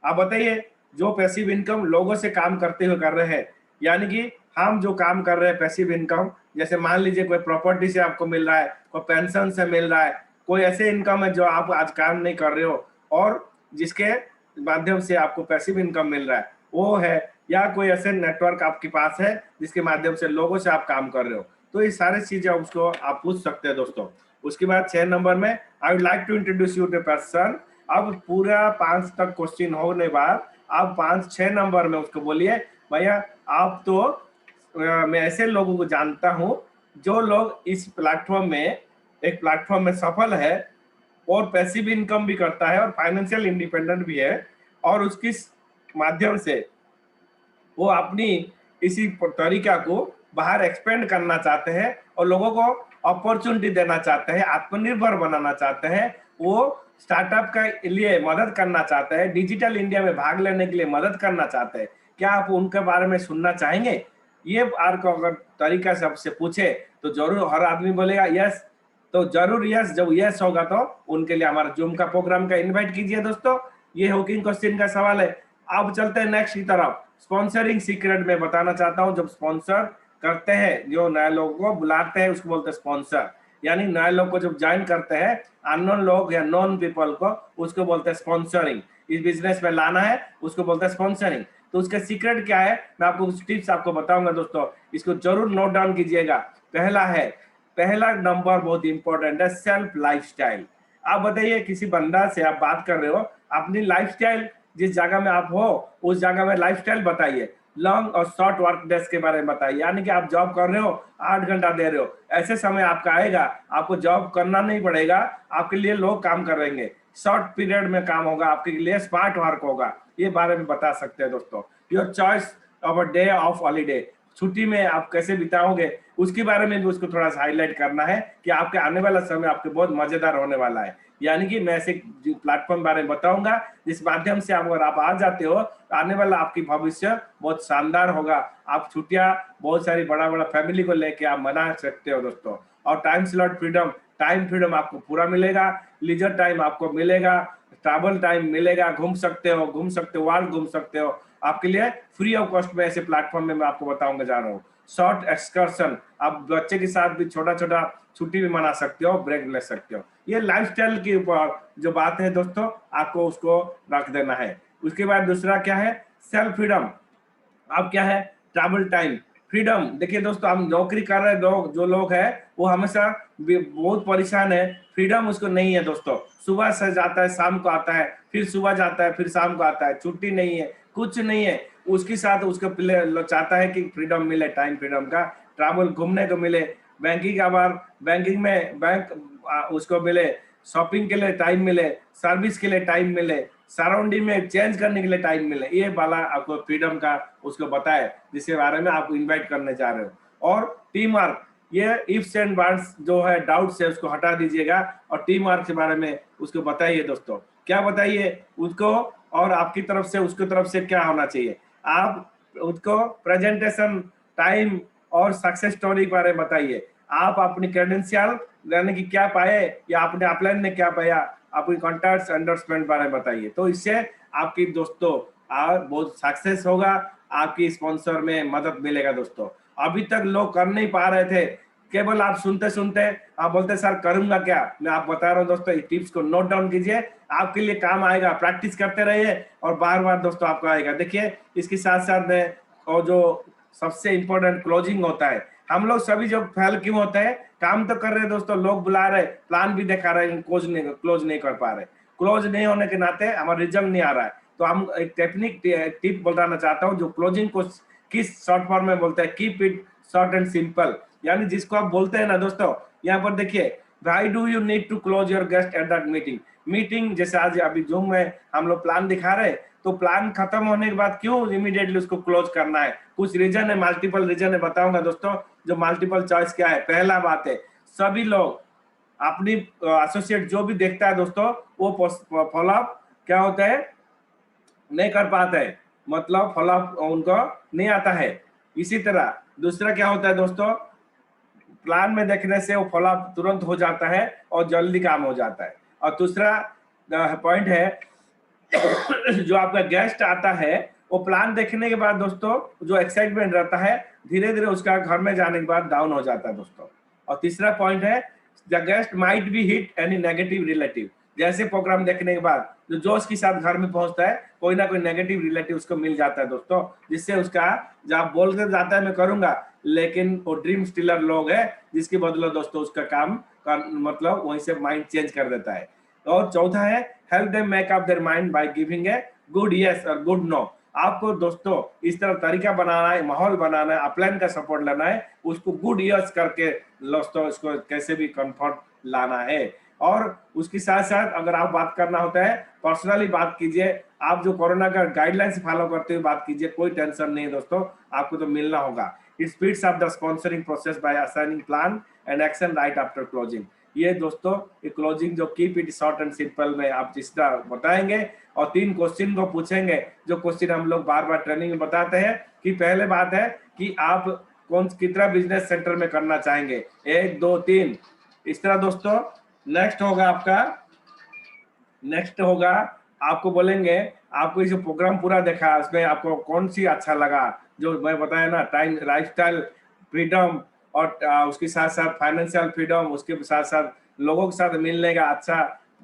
आप बताइए, जो पैसिव इनकम लोगों से काम करते हुए कर रहे हैं, यानी कि हम जो काम कर रहे हैं पैसिव इनकम, जैसे मान लीजिए कोई प्रॉपर्टी से आपको मिल रहा है, कोई पेंशन से मिल रहा है, कोई ऐसे इनकम है जो आप आज काम नहीं कर रहे हो और जिसके माध्यम से आपको पैसिव इनकम मिल रहा है वो है, या कोई ऐसे नेटवर्क आपके पास है जिसके माध्यम से लोगों से आप काम कर रहे हो, तो ये सारी चीजें उसको आप पूछ सकते हैं दोस्तों। उसके बाद 6 नंबर में I would like to introduce you to person. अब पूरा 5 तक क्वेश्चन होने बाद आप 5-6 नंबर में उसको बोलिए भैया आप तो मैं ऐसे लोगों को जानता हूं जो लोग इस प्लेटफॉर्म में, एक प्लेटफॉर्म में सफल है और पैसिव इनकम भी करता है और फाइनेंशियल इंडिपेंडेंट भी है, और उसकी माध्यम से वो अपनी इसी तरीका को बाहर एक्सपेंड करना चाहते हैं और लोगों को अपॉर्चुनिटी देना चाहते हैं, आत्मनिर्भर बनाना चाहते हैं, वो स्टार्टअप के लिए मदद करना चाहते हैं, डिजिटल इंडिया में भाग लेने के लिए मदद करना चाहते हैं। क्या आप उनके बारे में सुनना चाहेंगे? ये आपको अगर तरीका से आपसे पूछे तो जरूर हर आदमी बोलेगा यस। तो जरूर यस, जब यस होगा तो उनके लिए हमारा जूम का प्रोग्राम का इनवाइट कीजिए दोस्तों। ये हुकिंग क्वेश्चन का सवाल है। अब चलते हैं नेक्स्ट की तरफ। स्पॉन्सरिंग सीक्रेट में बताना चाहता हूं, जब स्पॉन्सर करते हैं, जो नए लोगों को बुलाते हैं उसको बोलते हैं स्पॉन्सर, यानी नए लोग को जब ज्वाइन करते हैं, अननोन लोग या नॉन पीपल को, उसको बोलते हैं स्पॉन्सरिंग। इस बिजनेस में लाना है उसको बोलते हैं स्पॉन्सरिंग। तो उसका सीक्रेट क्या है, मैं आपको कुछ टिप्स आपको बताऊंगा दोस्तों, इसको जरूर नोट डाउन कीजिएगा। पहला नंबर बहुत इंपॉर्टेंट है, सेल्फ लाइफस्टाइल। आप बताइए, किसी बंदा से आप बात कर रहे हो, अपनी लाइफस्टाइल, जिस जगह में आप हो उस जगह में लाइफस्टाइल बताइए। लॉन्ग और शॉर्ट वर्क डेज के बारे में बताइए, यानी कि आप जॉब कर रहे हो 8 घंटा दे रहे हो, ऐसे समय आपका आएगा आपको जॉब करना नहीं पड़ेगा, आपके लिए लोग काम करेंगे, शॉर्ट पीरियड में काम होगा, आपके लिए स्मार्ट वर्क होगा, ये बारे में बता सकते हैं दोस्तों। Your choice of a day of holiday, छुट्टी में आप कैसे बिताओगे उसके बारे में भी उसको थोड़ा सा हाईलाइट करना है कि आपके आने वाला समय आपके बहुत मजेदार होने वाला है। यानी कि मैं ऐसे प्लेटफॉर्म बारे में बताऊंगा जिस माध्यम से अगर आप आ जाते हो तो आने वाला आपकी भविष्य बहुत शानदार होगा। आप छुट्टियां बहुत सारी बड़ा बड़ा फैमिली को लेके आप मना सकते हो दोस्तों। और time slot freedom, time freedom आपको पूरा मिलेगा, लीजर टाइम आपको मिलेगा, ट्रैवल टाइम मिलेगा, घूम सकते हो, वर्ल्ड घूम सकते हो, आपके लिए फ्री ऑफ कॉस्ट में ऐसे प्लेटफॉर्म में मैं आपको बताऊंगा जा रहा हूँ। शॉर्ट एक्सकर्शन, आप बच्चे के साथ भी छोटा छोटा छुट्टी भी मना सकते हो, ब्रेक ले सकते हो। ये लाइफस्टाइल के ऊपर जो बात है दोस्तों, आपको उसको रख देना है। उसके बाद दूसरा क्या है, सेल्फ फ्रीडम। अब क्या है, ट्रैवल टाइम फ्रीडम। देखिए दोस्तों, हम नौकरी कर रहे लोग, जो लोग हैं वो हमेशा बहुत परेशान है, फ्रीडम उसको नहीं है दोस्तों। सुबह से जाता है शाम को आता है, फिर सुबह जाता है फिर शाम को आता है, छुट्टी नहीं है, कुछ नहीं है। उसके साथ उसको चाहता है कि फ्रीडम मिले, टाइम फ्रीडम का, ट्रैवल घूमने को मिले, बैंकिंग में उसको मिले, शॉपिंग के लिए टाइम मिले, सर्विस के लिए टाइम मिले, सराउंडिंग में चेंज करने के लिए टाइम मिले। ये वाला आपको फ्रीडम का उसको बताए, जिसके बारे में आप इन्वाइट करने जा रहे हो। और टीम वर्क, ये इफ्स एंड बट्स जो है डाउट से उसको हटा दीजिएगा और टीम वर्क के बारे में उसको बताइए दोस्तों। क्या बताइए उसको, और आपकी तरफ से उसकी तरफ से क्या होना चाहिए, आप उसको प्रेजेंटेशन टाइम और सक्सेस स्टोरी के बारे में बताइए। आप अपनी क्रेडेंशियल यानी कि क्या पाए, या अपने अपलाइन ने क्या पाया, अपनी कॉन्टैक्ट्स एंडोर्समेंट बारे में बताइए। तो इससे आपकी दोस्तों बहुत सक्सेस होगा, आपकी स्पॉन्सर में मदद मिलेगा दोस्तों। अभी तक लोग कर नहीं पा रहे थे, केवल आप सुनते सुनते आप बोलते सर करूंगा क्या। मैं आप बता रहा हूँ दोस्तों, इस टिप्स को नोट डाउन कीजिए, आपके लिए काम आएगा, प्रैक्टिस करते रहिए और बार बार दोस्तों आपको आएगा। देखिए इसके साथ साथ में, और जो सबसे इंपॉर्टेंट क्लोजिंग होता है, हम लोग सभी जो फेल क्यों होते हैं, काम तो कर रहे हैं दोस्तों, लोग बुला रहे, प्लान भी दिखा रहे हैं, क्लोज नहीं कर पा रहे। क्लोज नहीं होने के नाते हमारा रिजल्ट नहीं आ रहा है। तो हम एक टिप बताना चाहता हूँ, जो क्लोजिंग को किस शॉर्ट फॉर्म में बोलते हैं, keep it short and simple. यानी जिसको आप बोलते हैं ना दोस्तों, यहाँ पर देखिए, why do you need to close your guest at that meeting. जैसे आज अभी जूम में हम लोग प्लान दिखा रहे, तो प्लान खत्म होने के बाद क्यों इमीडिएटली उसको क्लोज करना है, कुछ रीजन है, मल्टीपल रीजन है, बताऊंगा दोस्तों। जो मल्टीपल चॉइस क्या है, पहला बात है, सभी लोग अपनी एसोसिएट जो भी देखता है दोस्तों, वो फॉलोअप क्या होता है, नहीं कर पाते है, मतलब फॉलोअप उनको नहीं आता है। इसी तरह दूसरा क्या होता है दोस्तों, प्लान में देखने से वो फॉलोअप तुरंत हो जाता है और जल्दी काम हो जाता है। और दूसरा पॉइंट है, जो आपका गेस्ट आता है, वो प्लान देखने के बाद दोस्तों जो एक्साइटमेंट रहता है, धीरे धीरे उसका घर में जाने के बाद डाउन हो जाता है दोस्तों। और तीसरा पॉइंट है, the guest might be hit any negative relative. जैसे प्रोग्राम देखने के बाद जो जोश के साथ घर में पहुंचता है, कोई ना कोई नेगेटिव रिलेटिव उसको मिल जाता है दोस्तों, जिससे उसका जब बोल के जाता है मैं करूंगा, लेकिन वो ड्रीम स्टीलर लोग है, जिसके बदले दोस्तों उसका काम मतलब वहीं से माइंड चेंज कर देता है। और चौथा है help them make up their mind by giving a good yes और गुड नो। आपको दोस्तों इस तरह तरीका बनाना है, माहौल बनाना है, अपलाइन का सपोर्ट लेना है, उसको गुड यस करके दोस्तों इसको कैसे भी कंफर्ट लाना है। और उसके साथ साथ अगर आप बात करना होता है पर्सनली बात कीजिए, आप जो कोरोना का गाइडलाइंस फॉलो करते हुए बात कीजिए, कोई टेंशन नहीं है दोस्तों, आपको तो मिलना होगा। It speeds up the sponsoring process by assigning plan and action right after closing. ये दोस्तों ये क्लोजिंग जो keep it short and simple में आप जिस तरह बताएंगे और 3 क्वेश्चन को पूछेंगे, जो क्वेश्चन हम लोग बार बार ट्रेनिंग में बताते हैं कि पहले बात है कि आप कौन कितना बिजनेस सेंटर में करना चाहेंगे, 1 2 3 इस तरह दोस्तों। नेक्स्ट होगा आपको बोलेंगे आपको ये जो प्रोग्राम पूरा देखा उसमें आपको कौन सी अच्छा लगा, जो मैं बताया ना टाइम लाइफस्टाइल फ्रीडम और उसके साथ साथ फाइनेंशियल फ्रीडम, उसके साथ साथ लोगों के साथ मिलने का अच्छा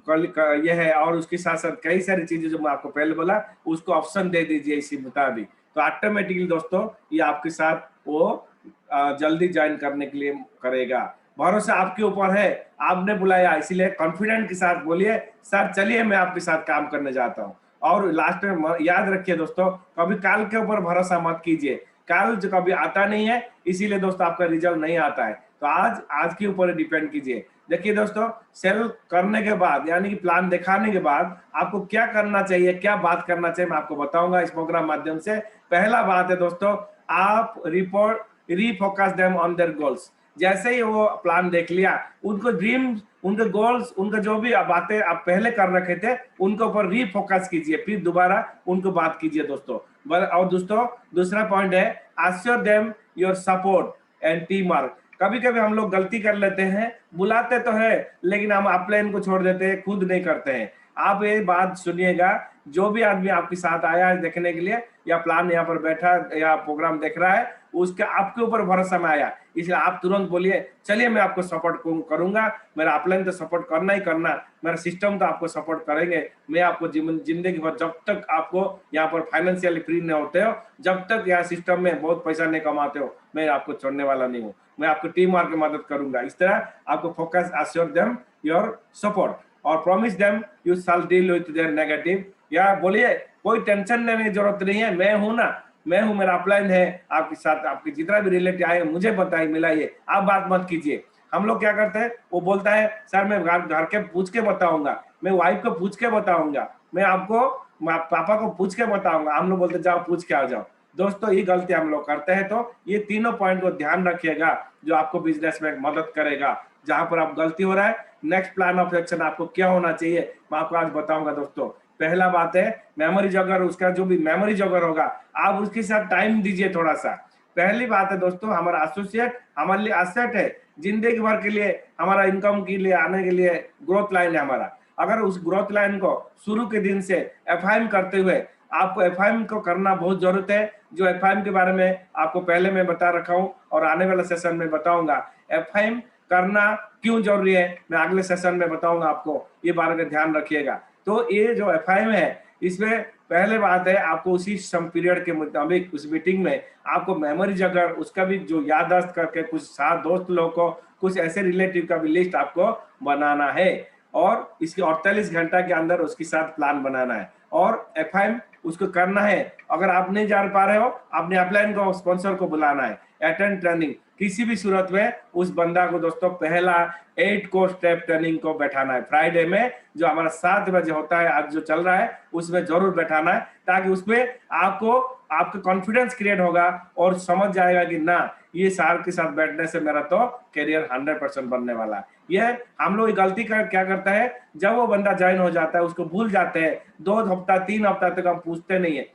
ये है, और उसके साथ साथ कई सारी चीजें जो मैं आपको पहले बोला उसको ऑप्शन दे दीजिए इसी मुताबिक, तो ऑटोमेटिकली दोस्तों ये आपके साथ वो जल्दी ज्वाइन करने के लिए करेगा। भरोसा आपके ऊपर है, आपने बुलाया इसीलिए कॉन्फिडेंट के साथ बोलिए सर चलिए मैं आपके साथ काम करने जाता हूँ। और लास्ट में याद रखिए दोस्तों, कभी काल के ऊपर भरोसा मत कीजिए, काल जो कभी आता नहीं है, इसीलिए दोस्तों आपका रिजल्ट नहीं आता है। तो आज के ऊपर डिपेंड कीजिए। देखिए दोस्तों, सेल करने के बाद यानी कि प्लान दिखाने के बाद आपको क्या करना चाहिए, क्या बात करना चाहिए, मैं आपको बताऊंगा इस प्रोग्राम माध्यम से। पहला बात है दोस्तों, आप refocus them on their goals. जैसे ही वो प्लान देख लिया, उनको ड्रीम, उनके गोल्स, उनके जो भी बातें आप पहले कर रखे थे उनके ऊपर रीफोकस कीजिए, फिर दोबारा उनको बात कीजिए दोस्तों। और दोस्तों दूसरा पॉइंट है assure them your support and team work. कभी कभी हम लोग गलती कर लेते हैं, बुलाते तो है लेकिन हम अपलाइन को छोड़ देते हैं, खुद नहीं करते हैं। आप ये बात सुनिएगा, जो भी आदमी आपके साथ आया है देखने के लिए या प्लान यहाँ पर बैठा या प्रोग्राम देख रहा है, उसका आपके ऊपर भरोसा में आया, इसलिए आप तुरंत बोलिए चलिए मैं आपको सपोर्ट करूंगा, मेरा अपलाइन तो सपोर्ट करना ही करना, मेरा सिस्टम तो आपको सपोर्ट करेंगे, मैं आपको जिंदगी भर जब तक आपको यहाँ पर फाइनेंशियली फ्री नहीं होते हो, जब तक यहाँ सिस्टम में बहुत पैसा नहीं कमाते हो, मैं आपको छोड़ने वाला नहीं हूँ, मैं आपको टीम वर्क की मदद करूंगा। इस तरह आपको focus assure them your support और promise them you shall deal with their negative. या बोलिए कोई टेंशन लेने की जरूरत नहीं है, मैं हूं ना, मैं हूं, मेरा अपलाइन है आपके साथ, आपके जितना भी रिलेटिव आए मुझे बताइए, मिलाइए, आप बात मत कीजिए। हम लोग क्या करते हैं, वो बोलता है सर मैं घर के पूछ के बताऊंगा, मैं वाइफ को पूछ के बताऊंगा, मैं आपको पापा को पूछ के बताऊंगा, हम लोग बोलते जाओ पूछ के आ जाओ। दोस्तों ये गलती हम लोग करते हैं, तो ये तीनों पॉइंट को ध्यान रखिएगा जो आपको बिजनेस में मदद करेगा। जहां पर आप गलती हो रहा है, नेक्स्ट प्लान ऑफ एक्शन आपको क्या होना चाहिए मैं आपको आज बताऊंगा दोस्तों। पहला बात है मेमोरी जॉगर, उसका जो भी मेमोरी जॉगर होगा आप उसके साथ टाइम दीजिए थोड़ा सा। पहली बात है दोस्तों, हमारा एसोसिएट हमारे लिए एसेट है, जिंदगी भर के लिए हमारा इनकम के लिए आने के लिए ग्रोथ लाइन है हमारा। अगर उस ग्रोथ लाइन को शुरू के दिन से एफआईएम करते हुए आपको एफआईएम को करना बहुत जरूरत है, जो एफआईएम के बारे में आपको पहले मैं बता रखा हूं और आने वाले सेशन में बताऊंगा। एफआईएम करना क्यों जरूरी है मैं अगले सेशन में बताऊंगा आपको, ये बारे में ध्यान रखिएगा। तो ये जो एफआईएम है इसमें पहले बात है आपको उसी सम पीरियड के मुताबिक उस मीटिंग में आपको मेमोरी जगह उसका भी जो याददाश्त करके कुछ साथ दोस्त लोगों को कुछ ऐसे रिलेटिव का भी लिस्ट आपको बनाना है और इसके 48 घंटा के अंदर उसके साथ प्लान बनाना है और एफआईएम उसको करना है। अगर आप नहीं जा पा रहे हो, अपने अपलाइन को स्पॉन्सर को बुलाना है, अटेंड ट्रेनिंग, किसी भी सूरत में उस बंदा को दोस्तों पहला 8 को स्टेप ट्रेनिंग को बैठाना है। फ्राइडे में जो हमारा 7 बजे होता है आज जो चल रहा है उसमें जरूर बैठाना है, ताकि उसमें आपको आपका कॉन्फिडेंस क्रिएट होगा और समझ जाएगा कि ना ये सार के साथ बैठने से मेरा तो करियर 100% बनने वाला है। ये हम लोग गलती कर क्या करता है, जब वो बंदा ज्वाइन हो जाता है उसको भूल जाते हैं, 2 हफ्ता 3 हफ्ता तक हम पूछते नहीं है,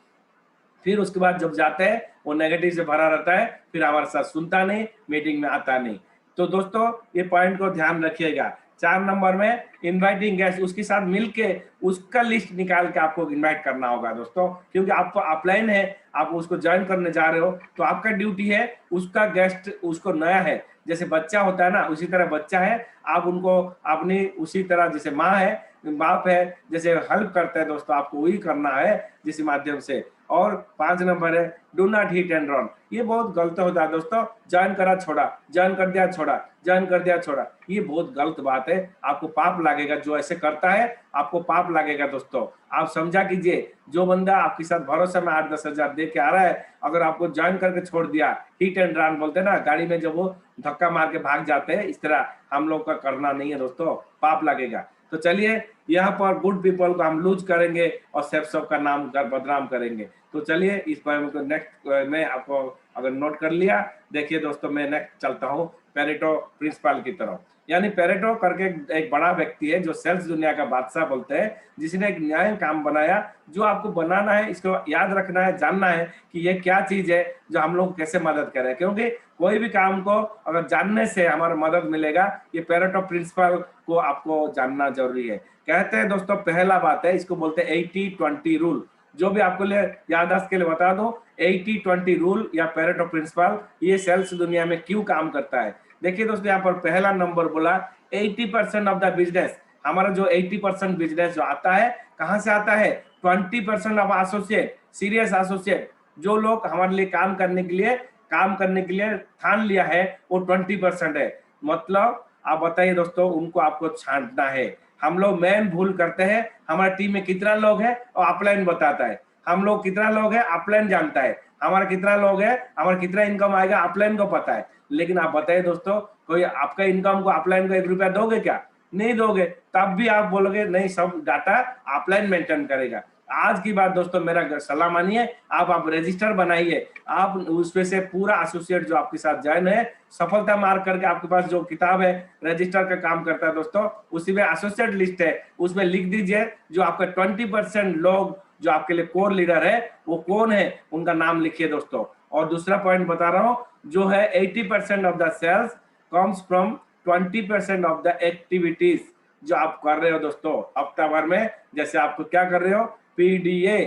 फिर उसके बाद जब जाते हैं वो नेगेटिव से भरा रहता है, फिर हमारे साथ सुनता नहीं, मीटिंग में आता नहीं। तो दोस्तों ये पॉइंट को ध्यान रखिएगा। 4 नंबर में इनवाइटिंग गेस्ट, उसके साथ मिलके उसका लिस्ट निकाल के आपको इनवाइट करना होगा दोस्तों, क्योंकि आपको अपलाइन है, आप उसको ज्वाइन करने जा रहे हो, तो आपका ड्यूटी है उसका गेस्ट, उसको नया है, जैसे बच्चा होता है ना, उसी तरह बच्चा है, आप उनको अपनी उसी तरह जैसे माँ है, बाप है, जैसे हेल्प करते हैं दोस्तों, आपको वही करना है जिस माध्यम से। और 5 नंबर है do not hit and run, ये बहुत गलत होता है दोस्तों, ज्वाइन करा छोड़ा, ज्वाइन कर दिया छोड़ा, ज्वाइन कर दिया छोड़ा, ये बहुत गलत बात है, आपको पाप लगेगा, जो ऐसे करता है आपको पाप लगेगा दोस्तों। आप समझा कीजिए, जो बंदा आपके साथ भरोसा में 8-10 हजार दे के आ रहा है, अगर आपको ज्वाइन करके छोड़ दिया, हिट एंड रन बोलते हैं ना, गाड़ी में जब वो धक्का मार के भाग जाते हैं, इस तरह हम लोग का करना नहीं है दोस्तों, पाप लगेगा। तो चलिए, यहाँ पर गुड पीपल को हम लूज करेंगे और सेफ का नाम बदनाम करेंगे। तो चलिए, इस पॉइंट को नेक्स्ट में आपको अगर नोट कर लिया, देखिए दोस्तों, मैं नेक्स्ट चलता हूँ पेरेटो प्रिंसिपल की तरफ। यानी पेरेटो करके एक बड़ा व्यक्ति है जो सेल्स दुनिया का बादशाह बोलते हैं, जिसने एक न्याय काम बनाया, जो आपको बनाना है, इसको याद रखना है, जानना है कि ये क्या चीज है जो हम लोग कैसे मदद करें, क्योंकि कोई भी काम को अगर जानने से हमारा मदद मिलेगा, ये पेरेटो प्रिंसिपल को आपको जानना जरूरी है। कहते हैं दोस्तों, पहला बात है, इसको बोलते हैं 80-20 रूल, जो भी आपको लिए याददाश्त के लिए बता दो, 80-20 रूल या पेरेटो प्रिंसिपल, ये सेल्स दुनिया में क्यों काम करता है। देखिए दोस्तों, यहाँ पर पहला नंबर बोला 80% ऑफ द बिजनेस, हमारा जो 80% बिजनेस जो आता है, कहाँ से आता है, 20% ऑफ एसोसिएट, सीरियस एसोसिएट, जो लोग हमारे लिए काम करने के लिए ठान लिया है, वो 20% है। मतलब आप बताइए दोस्तों, उनको आपको छांटना है। हम लोग मेन भूल करते हैं, हमारी टीम में कितना लोग है और अपलाइन बताता है, हम लोग कितना लोग है अपलाइन जानता है, हमारा कितना लोग है, हमारा कितना इनकम आएगा अपलाइन को पता है, लेकिन आप बताइए दोस्तों, कोई आपका इनकम को अपलाइन को 1 रुपया दोगे क्या, नहीं दोगे, तब भी आप बोलोगे नहीं, सब डाटा अपलाइन मेंटेन करेगा। आज की बात दोस्तों, मेरा सलाह मानिए, आप रजिस्टर बनाइए, आप उसमें से पूरा एसोसिएट जो आपके साथ ज्वाइन है, सफलता मार्क करके आपके पास जो किताब है रजिस्टर का काम करता है दोस्तों, उसी में एसोसिएट लिस्ट है, उसमें लिख दीजिए जो आपका 20% लोग जो आपके लिए कोर लीडर है वो कौन है, उनका नाम लिखिए दोस्तों। और दूसरा पॉइंट बता रहा हूं, जो है 80% of the sales comes from 20% of the activities जो आप कर रहे हो दोस्तों हफ्ता भर में। जैसे आप क्या कर रहे हो, पीडीए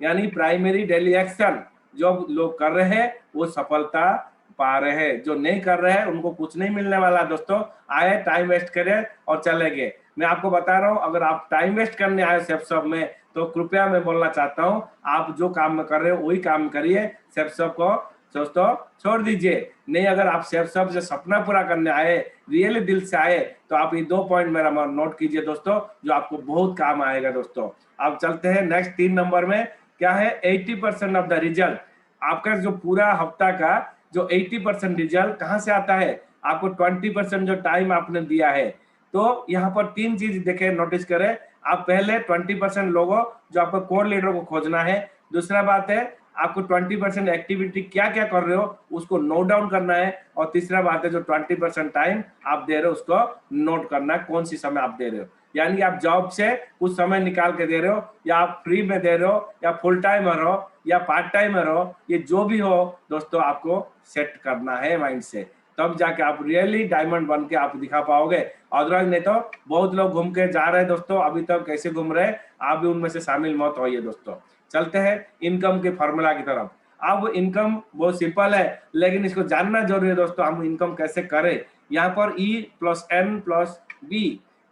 यानी प्राइमरी डेली एक्शन, जो लोग कर रहे हैं वो सफलता पा रहे हैं, जो नहीं कर रहे हैं उनको कुछ नहीं मिलने वाला दोस्तों। आए टाइम वेस्ट करें और चले गए। मैं आपको बता रहा हूं, अगर आप टाइम वेस्ट करने आए सेफ में, तो कृपया मैं बोलना चाहता हूं, आप जो काम में कर रहे हो वही काम करिए, सेफ को दोस्तों छोड़ दीजिए। नहीं, अगर आप सेफ से सपना पूरा करने आए, रियली दिल से आए, तो आप ये 2 पॉइंट मेरा नोट कीजिए दोस्तों, जो आपको बहुत काम आएगा दोस्तों। अब चलते हैं नेक्स्ट 3 नंबर में, क्या है 80% ऑफ द रिजल्ट। आपका जो पूरा हफ्ता का जो 80% रिजल्ट कहाँ से आता है, आपको 20% जो टाइम आपने दिया है। तो यहाँ पर 3 चीज देखें, नोटिस करें। आप पहले 20% लोगों जो आपको कोर लीडर को खोजना है। दूसरा बात है, आपको 20% एक्टिविटी क्या क्या कर रहे हो उसको नोट डाउन करना है। और तीसरा बात है, जो 20% टाइम आप दे रहे हो उसको नोट करना है, कौन सी समय आप दे रहे हो। यानी आप जॉब से कुछ समय निकाल के दे रहे हो, या आप फ्री में दे रहे हो, या फुल टाइमर हो, या पार्ट टाइमर हो, ये जो भी हो दोस्तों, आपको सेट करना है माइंड से, तब जाके आप रियली डायमंड बन के आप दिखा पाओगे। अदरवाइज नहीं तो बहुत लोग घूम के जा रहे हैं दोस्तों, अभी तक कैसे घूम रहे हैं, आप भी उनमें से शामिल मत होइए दोस्तों। चलते हैं इनकम के फॉर्मूला की तरफ। अब इनकम बहुत सिंपल है, लेकिन इसको जानना जरूरी है दोस्तों, हम इनकम कैसे करें। यहाँ पर E+N+B,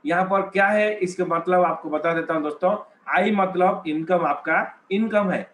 यहाँ पर क्या है, इसके मतलब आपको बता देता हूँ दोस्तों। आई मतलब इनकम, आपका इनकम है,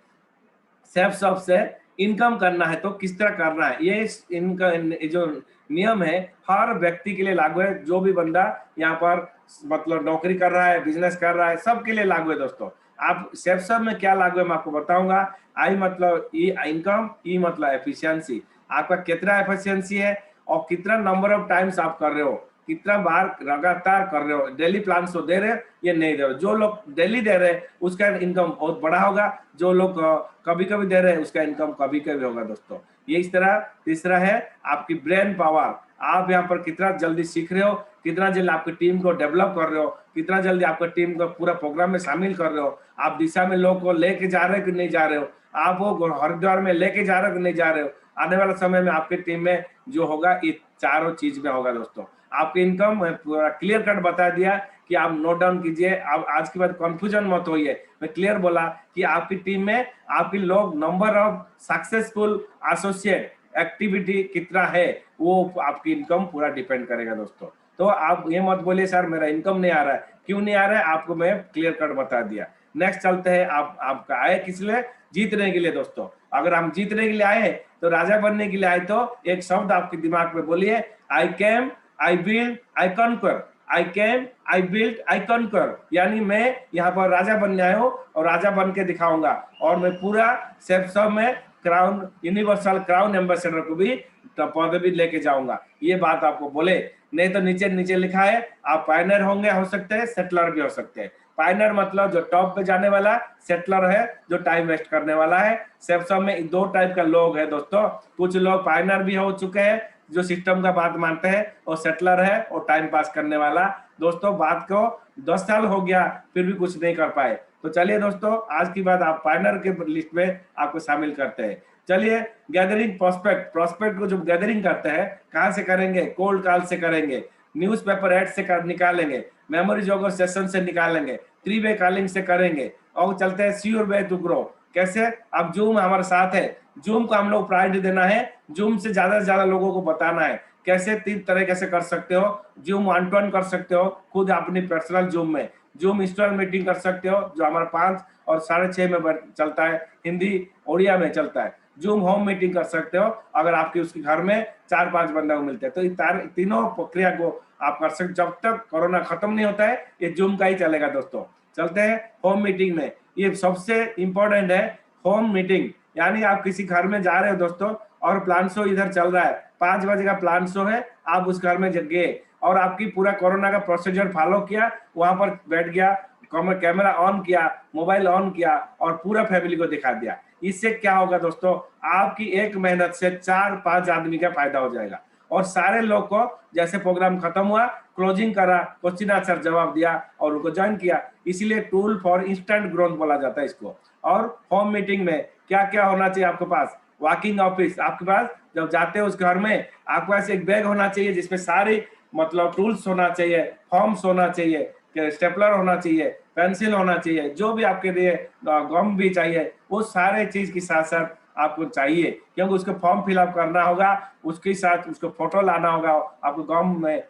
सेफ से इनकम करना है तो किस तरह करना है, ये इनका जो नियम है हर व्यक्ति के लिए लागू है। जो भी बंदा यहाँ पर मतलब नौकरी कर रहा है, बिजनेस कर रहा है, सबके लिए लागू है दोस्तों। आप सेफ में क्या लागू है मैं आपको बताऊंगा। आई मतलब इनकम, ई मतलब एफिशिएंसी, आपका कितना एफिशिएंसी है और कितना नंबर ऑफ टाइम्स आप कर रहे हो, कितना बार लगातार कर रहे हो। डेली प्लान तो दे रहे, ये नहीं दे रहे। जो लोग डेली दे रहे उसका इनकम बहुत बड़ा होगा, जो लोग कभी कभी दे रहे उसका इनकम कभी कभी होगा दोस्तों। ये इस तरह। तीसरा है आपकी ब्रेन पावर, आप यहाँ पर कितना जल्दी सीख रहे हो, कितना जल्दी आपकी टीम को डेवलप कर रहे हो, कितना जल्दी आपका टीम को पूरा प्रोग्राम में शामिल कर रहे हो, आप दिशा में लोग को लेके जा रहे हो कि नहीं जा रहे हो, आप वो हरिद्वार में लेके जा रहे हो कि नहीं जा रहे हो। आने वाले समय में आपकी टीम में जो होगा ये चारों चीज में होगा दोस्तों। आपकी इनकम पूरा क्लियर कट बता दिया कि आप नोट डाउन कीजिए। आप आज के बाद कंफ्यूजन मत होइए। मैं क्लियर बोला कि आपकी टीम में आपकी लोग number of successful associate activity कितना है, वो आपकी इनकम पूरा डिपेंड करेगा दोस्तों। तो आप ये मत बोलिए सर मेरा इनकम नहीं आ रहा है, क्यों नहीं आ रहा है आपको मैं क्लियर कट बता दिया। नेक्स्ट चलते हैं, आपका आए किस लिए? जीतने के लिए दोस्तों। अगर हम जीतने के लिए आए तो राजा बनने के लिए आए तो एक शब्द आपके दिमाग में बोलिए, I came, I build, I conquer. I came, I build, I conquer, यानी मैं यहाँ पर राजा बनने आया हूँ और राजा बन के दिखाऊंगा, और मैं पूरा सेप्सो में क्राउन, यूनिवर्सल क्राउन एम्बेसडर को भी पौधे भी लेके जाऊंगा। ये बात आपको बोले, नहीं तो नीचे नीचे लिखा है आप पायनर होंगे, हो सकते हैं सेटलर भी हो सकते हैं। पायनर मतलब जो टॉप पे जाने वाला, सेटलर है जो टाइम वेस्ट करने वाला है। सेप्सो में दो टाइप का लोग है दोस्तों, कुछ लोग पायनर भी हो चुके हैं जो सिस्टम का बात मानते हैं, और सेटलर है और टाइम पास करने वाला। दोस्तों बात को 10 साल हो गया फिर भी कुछ नहीं कर पाए, तो चलिए दोस्तों आज की बात आप पायनर के लिस्ट में आपको शामिल करते हैं। चलिए गैदरिंग प्रोस्पेक्ट, प्रोस्पेक्ट को जो गैदरिंग करते हैं कहाँ से करेंगे? कोल्ड कॉल से करेंगे, न्यूज़पेपर एड से निकालेंगे, मेमोरी जोगर सेशन से निकालेंगे, 3-वे कॉलिंग से करेंगे। और चलते हैं श्योर वे टू ग्रो। कैसे? अब जूम हमारे साथ है, जूम को हम लोग प्रायोरिटी देना है, जूम से ज्यादा लोगों को बताना है। कैसे? 3 तरीके से कर सकते हो। जूम 1-to-1 कर सकते हो खुद अपनी पर्सनल जूम में, जूम इंस्टॉल मीटिंग कर सकते हो जो हमारा 5 और 6:30 में चलता है, हिंदी उड़िया में चलता है। जूम होम मीटिंग कर सकते हो अगर आपके उसके घर में 4-5 बंदे को मिलते हैं, तो तीनों प्रक्रिया को आप कर सकते। जब तक कोरोना खत्म नहीं होता है ये जूम का ही चलेगा दोस्तों। चलते हैं होम मीटिंग में, ये सबसे इंपॉर्टेंट है होम मीटिंग। यानी आप किसी घर में जा रहे हो दोस्तों और प्लान शो इधर चल रहा है, 5 बजे का प्लान शो है, आप उस घर में गए और आपकी पूरा कोरोना का प्रोसीजर फॉलो किया, वहां पर बैठ गया, कैमरा ऑन किया, मोबाइल ऑन किया और पूरा फैमिली को दिखा दिया। इससे क्या होगा दोस्तों, आपकी एक मेहनत से 4-5 आदमी का फायदा हो जाएगा। और सारे लोग को जैसे प्रोग्राम खत्म हुआ, क्लोजिंग करा, क्वेश्चन आंसर जवाब दिया और उनको ज्वाइन किया। इसीलिए टूल फॉर इंस्टेंट ग्रोथ बोला जाता है इसको। और होम मीटिंग में क्या क्या होना चाहिए आपके पास? वॉकिंग ऑफिस, आपके पास जब जाते हो उस घर में आपके पास एक बैग होना चाहिए जिसमें सारी मतलब टूल्स होना चाहिए, फॉर्म्स होना चाहिए, स्टेपलर होना चाहिए, पेंसिल होना चाहिए, जो भी आपके लिए गम भी चाहिए, वो सारे चीज के साथ साथ आपको चाहिए, क्योंकि उसको फॉर्म फिलअप करना होगा, उसके साथ उसको फोटो लाना होगा आपको गम में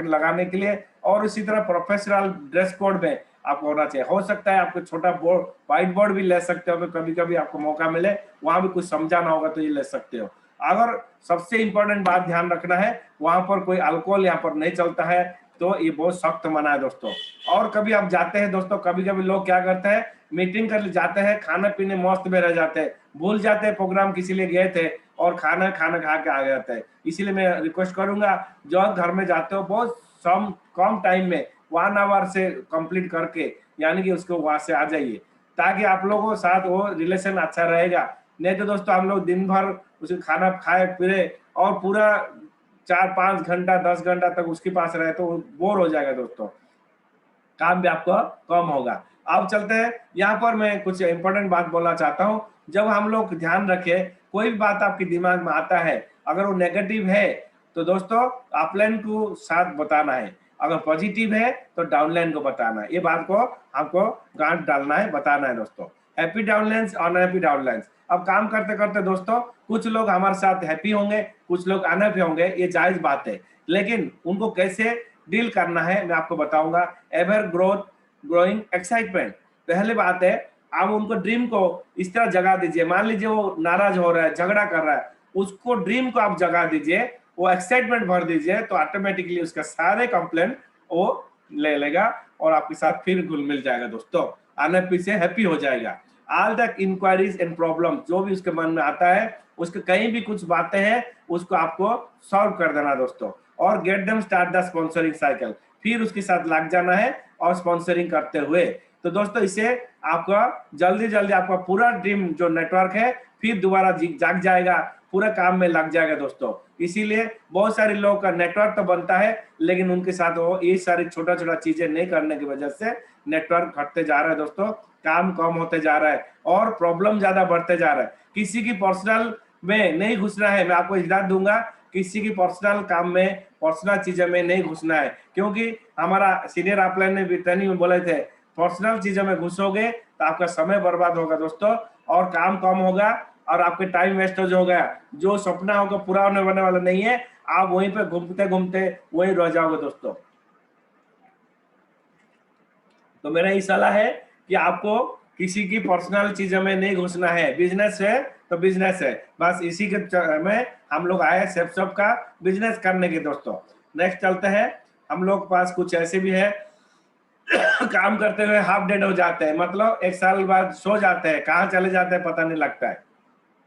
लगाने के लिए। और इसी तरह प्रोफेशनल ड्रेस कोड में आपको होना चाहिए। हो सकता है आपको छोटा बोर्ड, व्हाइट बोर्ड भी ले सकते हो, कभी कभी आपको मौका मिले वहां भी कुछ समझाना होगा तो ये ले सकते हो। अगर सबसे इंपॉर्टेंट बात ध्यान रखना है, वहां पर कोई अल्कोहल यहाँ पर नहीं चलता है, तो ये बहुत सख्त मना है दोस्तों। और कभी आप जाते हैं दोस्तों, कभी कभी लोग क्या करते हैं, मीटिंग कर जाते हैं, खाना पीने मस्त में रह जाते हैं, भूल जाते हैं प्रोग्राम किसी लिए गए थे और खाना खा के आ जाते हैं। इसीलिए मैं रिक्वेस्ट करूंगा जो घर में जाते हो बहुत कम टाइम में 1 आवर से कंप्लीट करके, यानी कि उसको वहां से आ जाइए, ताकि आप लोगों के साथ वो रिलेशन अच्छा रहेगा। नहीं तो दोस्तों हम लोग दिन भर उसे खाना खाए फिरे और पूरा 4-5 घंटा 10 घंटा तक उसके पास रहे तो बोर हो जाएगा दोस्तों, काम भी आपको कम होगा। अब चलते हैं, यहाँ पर मैं कुछ इंपॉर्टेंट बात बोलना चाहता हूँ। जब हम लोग ध्यान रखें, कोई भी बात आपके दिमाग में आता है, अगर वो नेगेटिव है तो दोस्तों अपलाइन को साथ बताना है, अगर पॉजिटिव है तो डाउनलाइन को बताना है। ये बात को आपको गांठ डालना है, बताना है दोस्तों। Happy downlines, unhappy downlines. अब काम करते करते दोस्तों कुछ लोग हमारे साथ हैप्पी होंगे, कुछ लोग अनहैप्पी होंगे, ये जायज बात है, लेकिन उनको कैसे डील करना है मैं आपको बताऊंगा। एवर ग्रोइंग एक्साइटमेंट, पहले बात है आप उनको ड्रीम को इस तरह जगा दीजिए। मान लीजिए वो नाराज हो रहा है, झगड़ा कर रहा है, उसको ड्रीम को आप जगा दीजिए, वो एक्साइटमेंट भर दीजिए, तो ऑटोमेटिकली उसका सारे कंप्लेंट वो ले लेगा और आपके साथ फिर घुल मिल जाएगा दोस्तों, अनहैप्पी से हैप्पी हो जाएगा। All the inquiries and problem, जो भी उसके मन में आता है, उसके कहीं भी कुछ बातें हैं उसको आपको सॉल्व कर देना दोस्तों। और get them start the sponsoring cycle, फिर उसके साथ लग जाना है और स्पॉन्सरिंग करते हुए। तो दोस्तों इससे आपका जल्दी आपका पूरा ड्रीम जो नेटवर्क है फिर दोबारा जाग जाएगा, पूरा काम में लग जाएगा दोस्तों। इसीलिए बहुत सारे लोगों का नेटवर्क तो बनता है, लेकिन उनके साथ वो ये सारी छोटा चीजें नहीं करने की वजह से नेटवर्क घटते जा रहा है दोस्तों, काम कम होते जा रहा है और प्रॉब्लम ज्यादा बढ़ते जा रहा है। किसी की पर्सनल में नहीं घुसना है, मैं आपको हिदायत दूंगा, किसी की पर्सनल काम में, पर्सनल चीजों में नहीं घुसना है, क्योंकि हमारा सीनियर अपलाइन ने भी ट्रेनिंग में बोले थे, पर्सनल चीजों में घुसोगे तो आपका समय बर्बाद होगा दोस्तों, और काम कम होगा, और आपके टाइम वेस्ट हो गया, जो सपना होगा पूरा होने वाला नहीं है, आप वहीं पे घूमते घूमते वहीं रह जाओगे दोस्तों। तो मेरा ये सलाह है कि आपको किसी की पर्सनल चीजों में नहीं घुसना है। बिजनेस है तो बिजनेस है, बस इसी के में हम लोग आए सबका बिजनेस करने के दोस्तों। नेक्स्ट चलते हैं। हम लोग पास कुछ ऐसे भी है काम करते हुए हाफ डेड हो जाते हैं, मतलब 1 साल बाद सो जाते हैं, कहाँ चले जाते हैं पता नहीं लगता है।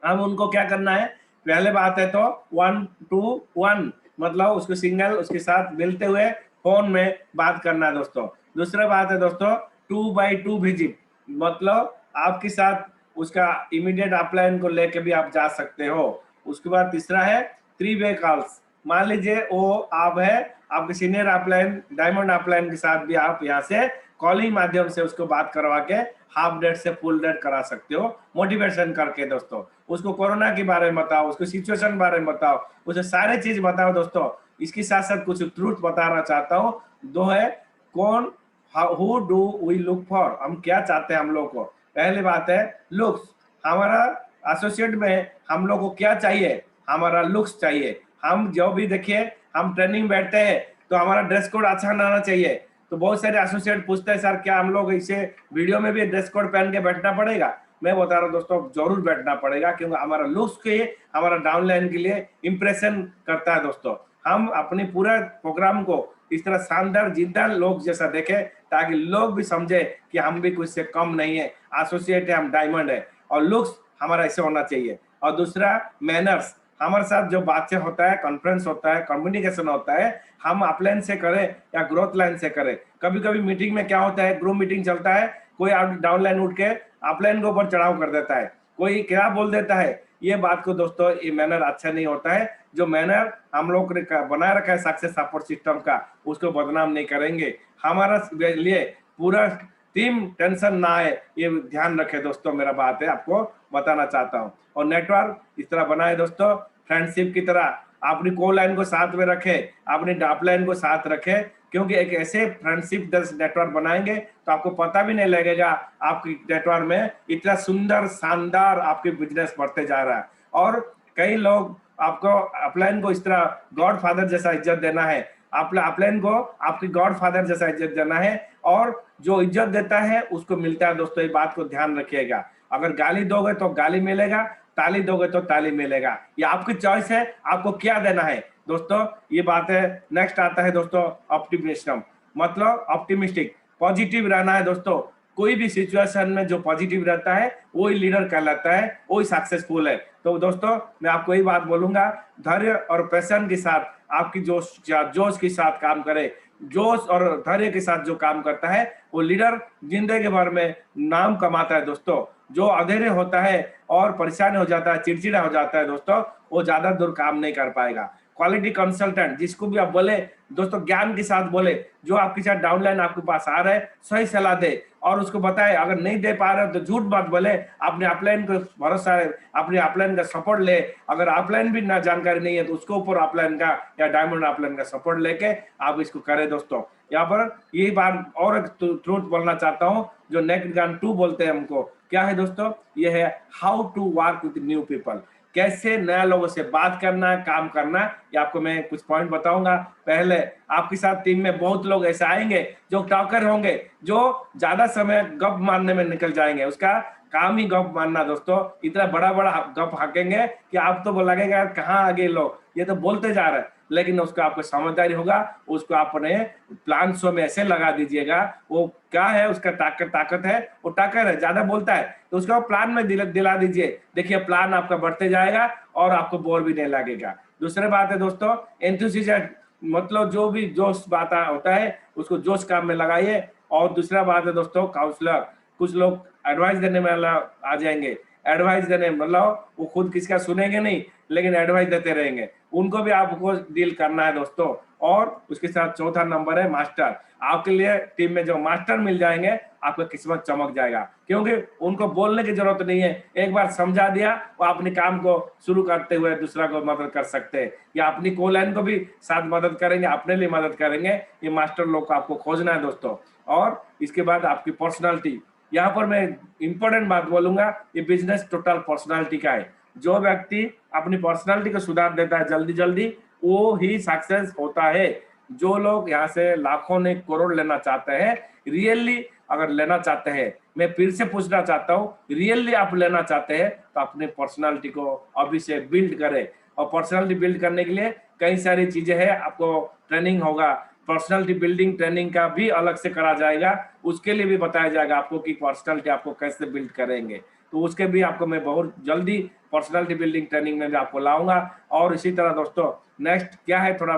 हम उनको क्या करना है, पहले बात है तो 1-to-1, मतलब उसको सिंगल उसके साथ मिलते हुए फोन में बात करना है दोस्तों। दूसरा बात है दोस्तों 2x2 विजिट, मतलब आपके साथ उसका इमीडिएट अपलाइन को लेके भी आप जा सकते हो। उसके बाद तीसरा है 3-वे कॉल्स, मान लीजिए वो आप है आपके सीनियर अपलाइन, डायमंड अपलाइन के साथ भी आप यहाँ से कॉलिंग माध्यम से उसको बात करवा के हाफ डेट से फुल डेट करा सकते हो, मोटिवेशन करके दोस्तों। उसको कोरोना के बारे में बताओ, उसको सिचुएशन बारे में बताओ, उसे सारे चीज बताओ दोस्तों। इसके साथ साथ कुछ ट्रूथ बताना चाहता हूँ, दो है कौन, who do we look for, हम क्या चाहते हैं हम लोग को। पहली बात है लुक्स, हमारा एसोसिएट में हम लोग को क्या चाहिए, हमारा लुक्स चाहिए। हम जो भी देखिए, हम ट्रेनिंग बैठते हैं तो हमारा ड्रेस कोड अच्छा आना चाहिए। तो बहुत सारे एसोसिएट पूछते हैं सर क्या हम लोग इसे वीडियो में भी ड्रेस कोड पहन के बैठना पड़ेगा। मैं बता रहा हूँ दोस्तों जरूर बैठना पड़ेगा, क्योंकि हमारा लुक्स के हमारा डाउनलाइन के लिए इंप्रेशन करता है दोस्तों। हम अपने पूरा प्रोग्राम को इस तरह शानदार जिद्दार लोग जैसा देखें, ताकि लोग भी समझे कि हम भी कुछ से कम नहीं है, एसोसिएट है, हम डायमंड है, और लुक्स हमारा ऐसे होना चाहिए। और दूसरा मैनर्स, हमारे साथ जो बातचीत होता है, कॉन्फ्रेंस होता है, कम्युनिकेशन होता है, हम अपलाइन से करें या ग्रोथ लाइन से करें। कभी कभी मीटिंग में क्या होता है, ग्रुप मीटिंग चलता है, कोई डाउनलाइन उठ के अपलाइन के ऊपर चढ़ाव कर देता है, कोई क्या बोल देता है। ये बात को दोस्तों, ये मैनर अच्छा नहीं होता है। जो मैनर हम लोग ने बना रखा है सक्सेस सपोर्ट सिस्टम का, उसको बदनाम नहीं करेंगे। हमारा लिए पूरा टीम टेंशन ना आए, ये ध्यान रखे दोस्तों, मेरा बात है आपको बताना चाहता हूँ। और नेटवर्क इस तरह बनाए दोस्तों, फ्रेंडशिप की तरह अपनी को लाइन को साथ में रखे, अपनी डाप लाइन को साथ रखे, क्योंकि एक ऐसे फ्रेंडशिप नेटवर्क बनाएंगे तो आपको पता भी नहीं लगेगा आपकी नेटवर्क में इतना सुंदर शानदार आपके बिजनेस बढ़ते जा रहा है। और कई लोग आपको अपलाइन को इस तरह गॉड फादर जैसा इज्जत देना है, अपलाइन को आपकी गॉड फादर जैसा इज्जत देना है, और जो इज्जत देता है उसको मिलता है दोस्तों। ये बात को ध्यान रखिएगा, अगर गाली दोगे तो गाली मिलेगा, ताली दोगे तो ताली मिलेगा, ये आपकी चॉइस है, आपको क्या देना है दोस्तों, ये बात है। नेक्स्ट आता है दोस्तों ऑप्टिमिज्म, मतलब ऑप्टिमिस्टिक, पॉजिटिव रहना है दोस्तों। कोई भी सिचुएशन में जो पॉजिटिव रहता है वही लीडर कहलाता है, वही सक्सेसफुल है। तो दोस्तों मैं आपको यही बात बोलूंगा, धैर्य और पैशन के साथ आपकी जोश के साथ काम करे। जोश और धैर्य के साथ जो काम करता है वो लीडर जिंदगी भर में नाम कमाता है दोस्तों। जो अधेरे होता है और परेशान हो जाता है, चिड़चिड़ा हो जाता है दोस्तों, वो ज्यादा दूर काम नहीं कर पाएगा। क्वालिटी कंसल्टेंट, जिसको भी आप बोले दोस्तों, ज्ञान के साथ बोले, जो आपके साथ डाउनलाइन आपके पास आ रहा है सही सलाह दे, और उसको बताए। अगर नहीं दे पा रहे हो तो झूठ बात बोले, अपने अपलाइन को भरोसा है, अपने अपलाइन का सपोर्ट ले। अगर अपलाइन भी ना जानकारी नहीं है तो उसके ऊपर अपलाइन का या डायमंड अपलाइन का सपोर्ट लेके आप इसको करें दोस्तों। यहाँ पर यही बात और एक ट्रूथ बोलना चाहता हूँ, जो नेक्स्ट ज्ञान 2 बोलते हैं हमको, क्या है दोस्तों, ये है how to work with new people, कैसे नए लोगों से बात करना है, काम करना है। ये आपको मैं कुछ पॉइंट बताऊंगा। पहले आपके साथ टीम में बहुत लोग ऐसे आएंगे जो टॉकर होंगे, जो ज्यादा समय गप मारने में निकल जाएंगे, उसका काम ही गप मारना दोस्तों। इतना बड़ा बड़ा गप हाकेंगे कि आप तो लगेगा यार कहाँ आ गए लोग, ये तो बोलते जा रहे हैं। लेकिन उसको आपको समझदारी होगा, उसको अपने प्लान शो में ऐसे लगा दीजिएगा, वो क्या है उसका ताकत है, वो टाकर है, ज्यादा बोलता है तो उसको प्लान में दिला दीजिए। देखिए प्लान आपका बढ़ते जाएगा और आपको बोर भी नहीं लगेगा। दूसरी बात है दोस्तों एंथुसियाज्म, मतलब जो भी जोश बात होता है उसको जोश काम में लगाइए। और दूसरा बात है दोस्तों काउंसलर, कुछ लोग एडवाइस देने में आ जाएंगे, एडवाइस देने मतलब वो खुद किसका सुनेंगे नहीं, लेकिन एडवाइस देते रहेंगे, उनको भी आपको डील करना है दोस्तों। और उसके साथ चौथा नंबर है मास्टर। आपके लिए टीम में जो मास्टर मिल जाएंगे आपका किस्मत चमक जाएगा, क्योंकि उनको बोलने की जरूरत नहीं है, एक बार समझा दिया वो अपने काम को शुरू करते हुए दूसरा को मदद कर सकते हैं, या अपनी को लाइन को भी साथ मदद करेंगे, अपने लिए मदद करेंगे। ये मास्टर लोग को आपको खोजना है दोस्तों। और इसके बाद आपकी पर्सनालिटी, यहाँ पर मैं इंपॉर्टेंट बात बोलूंगा, ये बिजनेस टोटल पर्सनालिटी का है। जो व्यक्ति अपनी पर्सनालिटी को सुधार देता है जल्दी जल्दी, वो ही सक्सेस होता है। जो लोग यहाँ से लाखों ने करोड़ लेना चाहते हैं, रियली अगर लेना चाहते हैं, मैं फिर से पूछना चाहता हूँ, रियली आप लेना चाहते हैं तो अपने पर्सनालिटी को अभी से बिल्ड करें। और पर्सनालिटी बिल्ड करने के लिए कई सारी चीजें हैं, आपको ट्रेनिंग होगा, पर्सनालिटी बिल्डिंग ट्रेनिंग का भी अलग से करा जाएगा, उसके लिए भी बताया जाएगा आपको कि पर्सनालिटी आपको कैसे बिल्ड करेंगे। तो उसके भी आपको मैं बहुत जल्दी पर्सनालिटी बिल्डिंग ट्रेनिंग में भी आपको लाऊंगा। और इसी तरह दोस्तों नेक्स्ट क्या है थोड़ा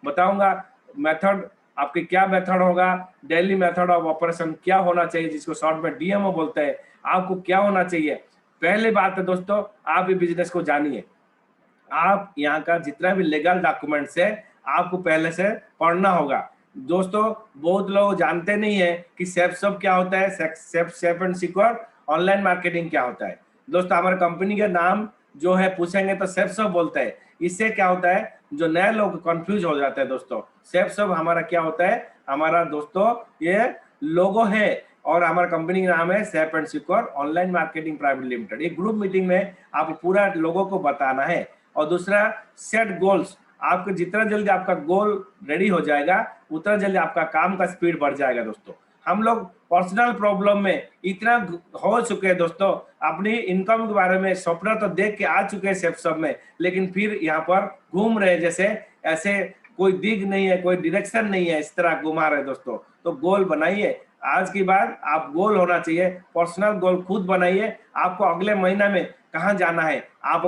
बताऊंगा, मेथड आपके क्या मेथड होगा, डेली मेथड ऑफ ऑपरेशन क्या होना चाहिए, जिसको शॉर्ट में डीएमओ बोलते हैं, आपको क्या होना चाहिए। पहली बात है दोस्तों, आप ये बिजनेस को जानिए। आप यहाँ का जितना भी लीगल डॉक्यूमेंट्स है आपको पहले से पढ़ना होगा। दोस्तों बहुत लोग जानते नहीं है कि सेफ क्या होता है, safe and secure online marketing क्या होता है। दोस्तों हमारे कंपनी के नाम जो है पूछेंगे तो सेफ बोलते हैं। इससे क्या होता है, जो नए लोग कंफ्यूज हो जाते हैं दोस्तों, सेफ हमारा क्या होता है, हमारा दोस्तों ये लोगो है और हमारा कंपनी का नाम है safe and secure online marketing private limited. एक ग्रुप मीटिंग में आपको पूरा लोगों को बताना है। और दूसरा सेट गोल्स, आपको जितना जल्दी आपका गोल रेडी हो जाएगा उतना जल्दी आपका काम का स्पीड बढ़ जाएगा। दोस्तों हम लोग पर्सनल प्रॉब्लम में इतना हो चुके हैं दोस्तों, अपनी इनकम के बारे में सपना तो देख के आ चुके हैं सेफ सब में, लेकिन फिर यहाँ पर घूम रहे जैसे ऐसे कोई दिग नहीं है, कोई डायरेक्शन नहीं है, इस तरह घुमा रहे दोस्तों। तो गोल बनाइए, आज की बात आप गोल होना चाहिए, पर्सनल गोल खुद बनाइए। आपको अगले महीना में कहाँ जाना है, आप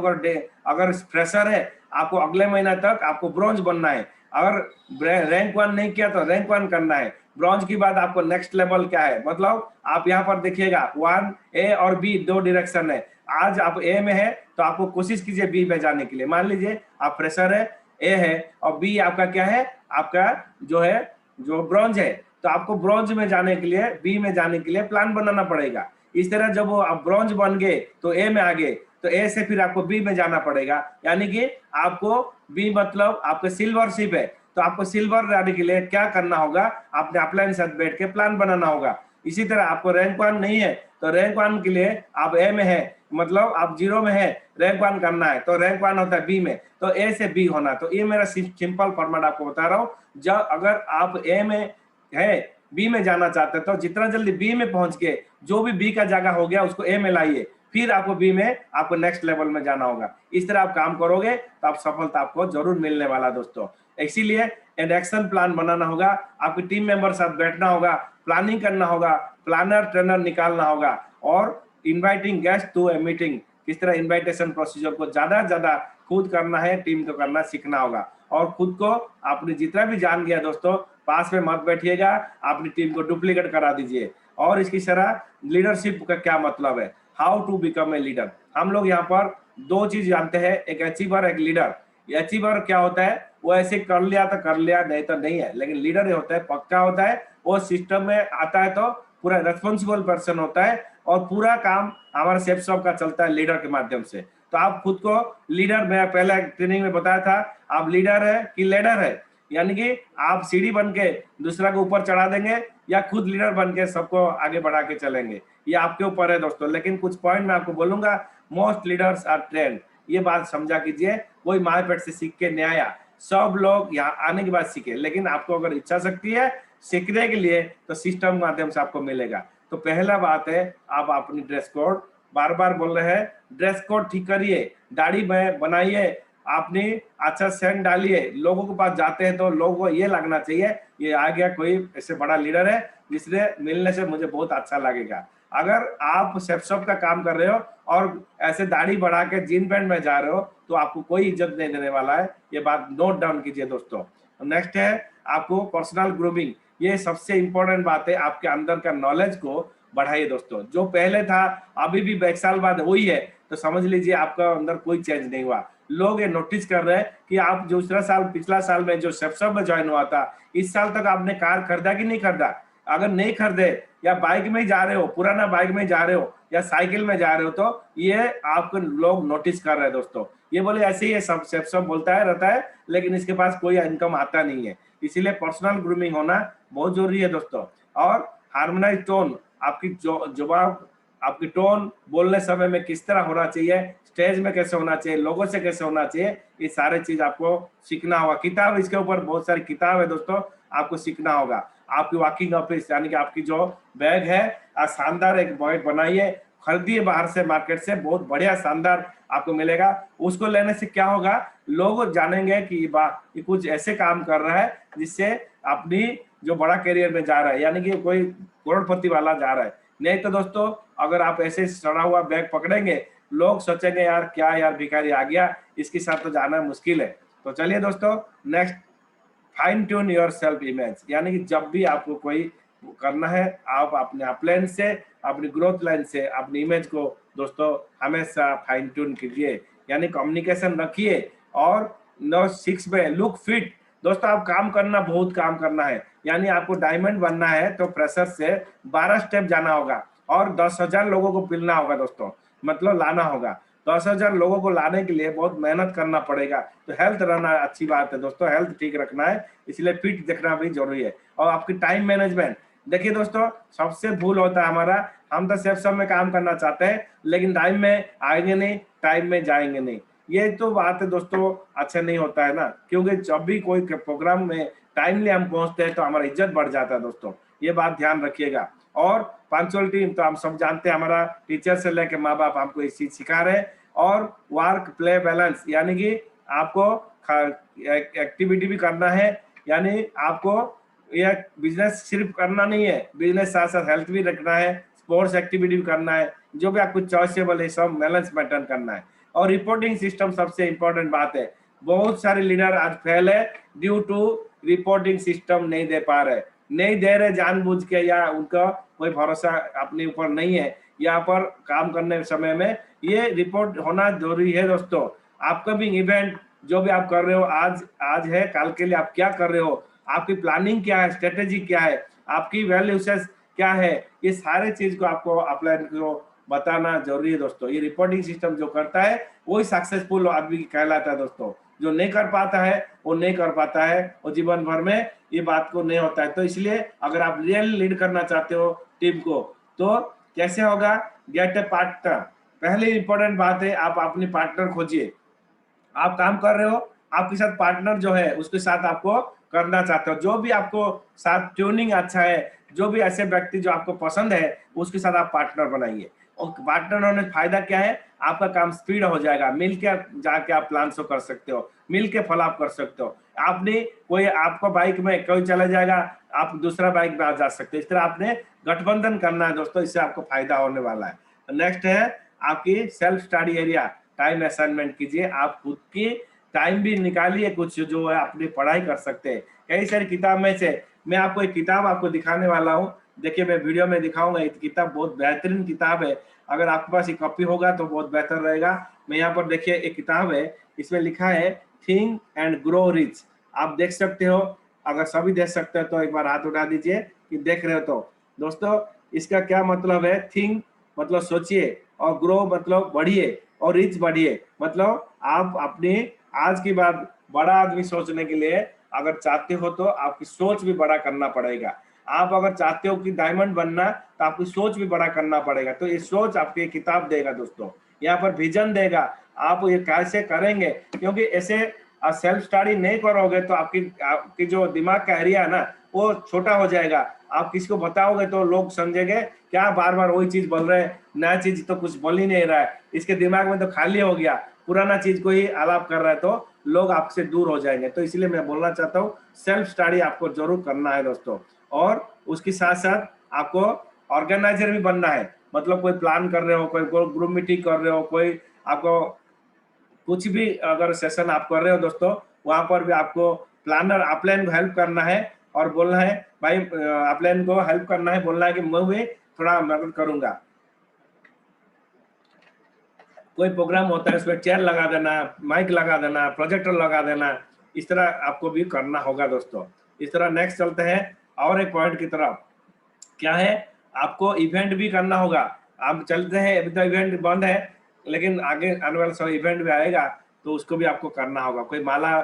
अगर फ्रेशर है आपको अगले महीना तक आपको ब्रॉन्ज बनना है, अगर रैंक 1 नहीं किया तो रैंक 1 करना है। ब्रॉन्ज की बाद आपको नेक्स्ट लेवल क्या है, मतलब आप यहाँ पर देखिएगा 1 ए और बी दो डायरेक्शन है। आज आप ए में है तो आपको कोशिश कीजिए बी में जाने के लिए। मान लीजिए आप फ्रेशर है, ए है और बी आपका क्या है, आपका जो है जो ब्रॉन्ज है, तो आपको ब्रॉन्ज में जाने के लिए, बी में जाने के लिए प्लान बनाना पड़ेगा। इस तरह जब आप ब्रॉन्ज बन गए तो ए में आ गए, तो ए से फिर आपको बी में जाना पड़ेगा, यानी कि आपको बी मतलब आपके सिल्वर शिप है, तो आपको सिल्वर जाने के लिए क्या करना होगा, आपने अपलाइन साथ बैठ के प्लान बनाना होगा। इसी तरह आपको रैंक 1 नहीं है तो रैंक 1 के लिए आप ए में है, मतलब आप 0 में है, रैंक 1 करना है तो रैंक 1 होता है बी में, तो ए से बी होना। तो ये मेरा सिंपल फॉर्मेट आपको बता रहा हूँ। जब अगर आप ए में है, बी में जाना चाहते हैं तो जितना जल्दी बी में पहुंच के जो भी बी का जगह हो गया उसको ए में लाइए, फिर आपको बी में आपको नेक्स्ट लेवल में जाना होगा। इस तरह आप काम करोगे तो आप सफलता आपको जरूर मिलने वाला दोस्तों। इसीलिए एक एक्शन प्लान बनाना होगा, आपकी टीम मेंबर साथ बैठना होगा, प्लानिंग करना होगा, प्लानर ट्रेनर निकालना होगा, और inviting guest to a meeting, किस तरह इनविटेशन प्रोसीजर को ज्यादा खुद करना है, टीम को करना सीखना होगा। और खुद को आपने जितना भी जान गया दोस्तों, पास में मत बैठिएगा, अपनी टीम को डुप्लीकेट करा दीजिए। और इसकी तरह लीडरशिप का क्या मतलब है, how to become a leader. हम लोग यहाँ पर दो चीज जानते हैं, एक अचीवर एक लीडर। अचीवर क्या होता है, वो ऐसे कर लिया तो कर लिया, नहीं तो नहीं है, लेकिन लीडर ये होता है पक्का होता है, वो सिस्टम में आता है तो पूरा रेस्पॉन्सिबल पर्सन होता है, और पूरा काम हमारे सेफ शॉप का चलता है लीडर के माध्यम से। तो आप खुद को लीडर, मैं पहले ट्रेनिंग में बताया था, आप लीडर है कि लीडर है, यानी कि आप सीढ़ी बन के दूसरा को ऊपर चढ़ा देंगे या खुद लीडर बन के सबको आगे बढ़ा के चलेंगे, ये आपके ऊपर है दोस्तों। लेकिन कुछ पॉइंट मैं आपको बोलूंगा, मोस्ट लीडर्स आर ट्रेंड, ये बात समझा कीजिए। कोई माए पेट से सीख के नहीं आया, सब लोग यहाँ आने के बाद सीखे, लेकिन आपको अगर इच्छा शक्ति है सीखने के लिए तो सिस्टम के माध्यम से आपको मिलेगा। तो पहला बात है, आप अपनी ड्रेस कोड, बार बार बोल रहे हैं, ड्रेस कोड ठीक करिए, दाढ़ी बनाइए, आपने अच्छा सेंट डालिए। लोगों के पास जाते हैं तो लोगों को ये लगना चाहिए ये आ गया कोई ऐसे बड़ा लीडर है जिसने मिलने से मुझे बहुत अच्छा लगेगा। अगर आप सेफ का काम कर रहे हो और ऐसे दाढ़ी बढ़ा के जीन पैंट में जा रहे हो तो आपको कोई इज्जत नहीं देने वाला है, ये बात नोट डाउन कीजिए दोस्तों। नेक्स्ट है आपको पर्सनल ग्रूमिंग, ये सबसे इंपॉर्टेंट बात है, आपके अंदर का नॉलेज को बढ़ाइए दोस्तों। जो पहले था अभी भी 1 साल बाद वही है तो समझ लीजिए आपका अंदर कोई चेंज नहीं हुआ। लोग ये नोटिस कर रहे हैं कि आप दूसरा साल पिछला साल में जो सेप्सम में ज्वाइन हुआ था, इस साल तक आपने कार खरीदा कि नहीं खरीदा? अगर नहीं खरीदे या बाइक में ही जा रहे हो, पुराना बाइक में जा रहे हो या साइकिल में जा रहे हो, तो ये आपको लोग नोटिस कर रहे हैं दोस्तों। ये बोले ऐसे ही सब सब बोलता है रहता है, लेकिन इसके पास कोई इनकम आता नहीं है। इसीलिए पर्सनल ग्रूमिंग होना बहुत जरूरी है दोस्तों। और हार्मोनाइज टोन, आपकी जो जवाब, आपकी टोन बोलने समय में किस तरह होना चाहिए, स्टेज में कैसे होना चाहिए, लोगों से कैसे होना चाहिए, ये सारे चीज आपको सीखना होगा। किताब, इसके ऊपर बहुत सारी किताब है दोस्तों, आपको सीखना होगा। आपकी वॉकिंग ऑफिस यानी कि आपकी जो बैग है, शानदार एक बैग बनाइए, खरीदिए बाहर से, मार्केट से, बहुत बढ़िया शानदार आपको मिलेगा। उसको लेने से क्या होगा, लोग जानेंगे कि ये कुछ ऐसे काम कर रहा है जिससे अपनी जो बड़ा करियर में जा रहा है, यानी कि कोई करोड़पति वाला जा रहा है। नहीं तो दोस्तों, अगर आप ऐसे सड़ा हुआ बैग पकड़ेंगे, लोग सोचेंगे यार क्या यार भिखारी आ गया, इसके साथ तो जाना मुश्किल है। तो चलिए दोस्तों, next, fine tune your self image, यानी कि जब भी आपको कोई करना है, आप अपने अपलाइन से, अपनी ग्रोथ लाइन से अपनी इमेज को दोस्तों हमेशा फाइन ट्यून कीजिए, यानी कम्युनिकेशन रखिए। और नो 6 में लुक फिट। दोस्तों, आप काम करना, बहुत काम करना है, यानी आपको डायमंड बनना है तो प्रेशर से 12 स्टेप जाना होगा और 10,000 लोगों को पिलना होगा दोस्तों, मतलब लाना होगा। 10,000 लोगों को लाने के लिए बहुत मेहनत करना पड़ेगा। तो हेल्थ रहना अच्छी बात है दोस्तों, हेल्थ ठीक रखना है, इसलिए फिट देखना भी जरूरी है। और आपकी टाइम मैनेजमेंट, देखिए दोस्तों, सबसे भूल होता है हमारा, हम तो सिर्फ सब में काम करना चाहते हैं, लेकिन टाइम में आएंगे नहीं, टाइम में जाएंगे नहीं। ये तो बात है दोस्तों, अच्छा नहीं होता है ना, क्योंकि जब भी कोई प्रोग्राम में टाइमली हम पहुंचते हैं तो हमारा इज्जत बढ़ जाता है दोस्तों, ये बात ध्यान रखिएगा। और पंक्चुअलिटी तो हम सब जानते हैं, हमारा टीचर से लेके माँ बाप हमको इस चीज सिखा रहे हैं। और वर्क प्ले बैलेंस, यानी कि आपको एक्टिविटी भी करना है, यानी आपको ये बिजनेस सिर्फ करना नहीं है, बिजनेस साथ साथ हेल्थ भी रखना है, स्पोर्ट्स एक्टिविटी भी करना है, जो भी आपको चॉइसेबल है सब बैलेंस मेंटेन करना है। और रिपोर्टिंग सिस्टम सबसे इंपॉर्टेंट बात है। बहुत सारे लीडर आज फेल है ड्यू टू रिपोर्टिंग सिस्टम नहीं दे पा रहे, नहीं दे रहे जानबूझ के, या उनका कोई भरोसा अपने ऊपर नहीं है। यहाँ पर काम करने समय में ये रिपोर्ट होना जरूरी है दोस्तों। अपकमिंग इवेंट, जो भी आप कर रहे हो, आज आज है, कल के लिए आप क्या कर रहे हो, आपकी प्लानिंग क्या है, स्ट्रेटेजी क्या है, आपकी वैल्यूसेस क्या है, ये सारे चीज को आपको अपलाइन को बताना जरूरी है दोस्तों। ये रिपोर्टिंग सिस्टम जो करता है वही सक्सेसफुल आदमी कहलाता है दोस्तों। जो नहीं कर पाता है वो नहीं कर पाता है, वो जीवन भर में ये बात को नहीं होता है। तो इसलिए अगर आप रियल लीड करना चाहते हो टीम को, तो कैसे होगा, गेट ए पार्टनर। पहले इंपॉर्टेंट बात है, आप अपनी पार्टनर खोजिए। आप काम कर रहे हो, आपके साथ पार्टनर जो है उसके साथ आपको करना चाहते हो, जो भी आपको साथ ट्यूनिंग अच्छा है, जो भी ऐसे व्यक्ति जो आपको पसंद है, उसके साथ आप पार्टनर बनाइए। और पार्टनर होने से फायदा क्या है, आपका काम स्पीड हो जाएगा, मिलके जाके आप प्लान शो कर सकते हो, मिलके फॉलो अप कर सकते हो। आपने कोई, आपको बाइक में कोई चला जाएगा, आप दूसरा बाइक में आ जा सकते हो। इस तरह आपने गठबंधन करना है दोस्तों, इससे आपको फायदा होने वाला है। नेक्स्ट है आपकी self study area, time assignment कीजिए, आप खुद की टाइम भी निकालिए, कुछ जो है अपनी पढ़ाई कर सकते हैं। कई सारी किताब में से मैं आपको एक किताब आपको दिखाने वाला हूँ, देखिए मैं वीडियो में दिखाऊंगा। ये किताब बहुत बेहतरीन किताब है, अगर आपके पास एक कॉपी होगा तो बहुत बेहतर रहेगा। मैं यहाँ पर देखिए एक किताब है, इसमें लिखा है थिंक एंड ग्रो रिच, आप देख सकते हो। अगर सभी देख सकते हो तो एक बार हाथ उठा दीजिए कि देख रहे हो। तो दोस्तों, इसका क्या मतलब है, थिंक मतलब सोचिए, और ग्रो मतलब बढ़िए, और रिच बढ़िए, मतलब आप अपनी आज की बात बड़ा आदमी सोचने के लिए अगर चाहते हो तो आपकी सोच भी बड़ा करना पड़ेगा। आप अगर चाहते हो कि डायमंड बनना, तो आपकी सोच भी बड़ा करना पड़ेगा। तो ये सोच आपकी किताब देगा दोस्तों, यहाँ पर विजन देगा, आप ये कैसे करेंगे। क्योंकि ऐसे सेल्फ स्टडी नहीं करोगे तो आपकी जो दिमाग का एरिया है ना, वो छोटा हो जाएगा। आप किसी को बताओगे तो लोग समझेंगे क्या बार बार वही चीज बोल रहे हैं, नया चीज तो कुछ बोल ही नहीं रहा है, इसके दिमाग में तो खाली हो गया, पुराना चीज को ही आलाप कर रहा है, तो लोग आपसे दूर हो जाएंगे। तो इसलिए मैं बोलना चाहता हूँ, सेल्फ स्टडी आपको जरूर करना है दोस्तों। और उसके साथ साथ आपको ऑर्गेनाइजर भी बनना है, मतलब कोई प्लान कर रहे हो, कोई ग्रुप मीटिंग कर रहे हो, कोई आपको कुछ भी अगर सेशन आप कर रहे हो दोस्तों, वहां पर भी आपको प्लानर अपलाइन को हेल्प करना है, और बोलना है भाई, अपलाइन को हेल्प करना है, बोलना है कि मैं भी थोड़ा मदद करूंगा। कोई प्रोग्राम होता है उसमें चेयर लगा देना, माइक लगा देना, प्रोजेक्टर लगा देना, इस तरह आपको भी करना होगा दोस्तों। इस तरह नेक्स्ट चलते हैं और एक पॉइंट की तरफ। क्या है, आपको इवेंट भी करना होगा। आप चलते हैं, अभी तो इवेंट बंद है, लेकिन आगे आने वाला समय इवेंट भी आएगा, तो उसको भी आपको करना होगा। कोई माला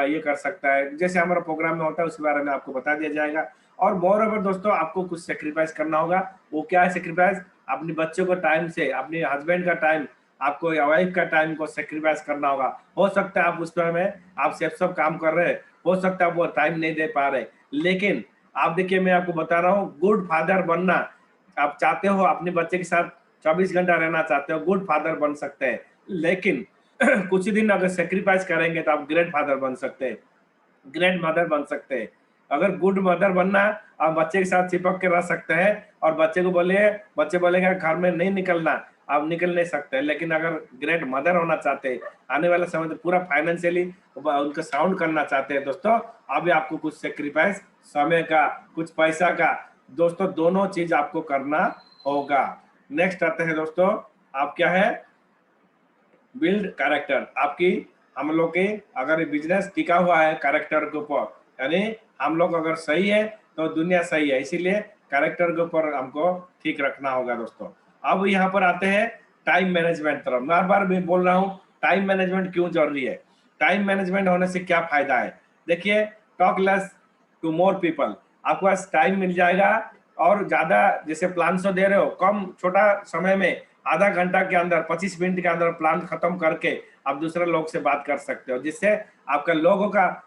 ये कर सकता है, जैसे हमारा प्रोग्राम में होता है उसके बारे में आपको बता दिया जाएगा। और मोर ओवर दोस्तों, आपको कुछ सेक्रीफाइस करना होगा। वो क्या है सेक्रीफाइस? अपने बच्चों को टाइम से, अपने हस्बैंड का टाइम, आपको या वाइफ का टाइम को सेक्रीफाइस करना होगा। हो सकता है आप उस समय में आप सब काम कर रहे हैं, हो सकता है वो टाइम नहीं दे पा रहे, लेकिन आप देखिए, मैं आपको बता रहा हूँ, गुड फादर बनना आप चाहते हो, अपने बच्चे के साथ 24 घंटा रहना चाहते हो, गुड फादर बन सकते हैं। लेकिन कुछ दिन अगर सेक्रीफाइस करेंगे तो आप ग्रेट फादर बन सकते हैं, ग्रेट मदर बन सकते हैं। अगर गुड मदर बनना, आप बच्चे के साथ चिपक के रह सकते हैं और बच्चे को बोलिए, बच्चे बोलेगा घर में नहीं निकलना, आप निकल नहीं सकते। लेकिन अगर ग्रेट मदर होना चाहते हैं, आने वाले समय में पूरा फाइनेंशियली उनको साउंड करना चाहते हैं दोस्तों, अभी आपको कुछ सेक्रीफाइस, समय का, कुछ पैसा का, दोस्तों दोनों चीज आपको करना होगा। नेक्स्ट आते हैं दोस्तों, आप क्या है, बिल्ड कैरेक्टर। आपकी, हम लोग के अगर बिजनेस टिका हुआ है कैरेक्टर के ऊपर, यानी हम लोग अगर सही है तो दुनिया सही है, इसीलिए कैरेक्टर के ऊपर हमको ठीक रखना होगा दोस्तों। अब यहाँ पर आते हैं टाइम मैनेजमेंट तरफ। बार बार मैं बोल रहा हूँ टाइम मैनेजमेंट क्यों जरूरी है, टाइम मैनेजमेंट होने से क्या फायदा है। देखिए, talk less to more people, आपके पास टाइम मिल जाएगा और ज्यादा, जैसे प्लान तो दे रहे हो, कम छोटा समय में आधा घंटा के अंदर, 25 मिनट के अंदर प्लान खत्म करके आप दूसरे लोग से बात कर सकते हो, जिससे आपका लोगों का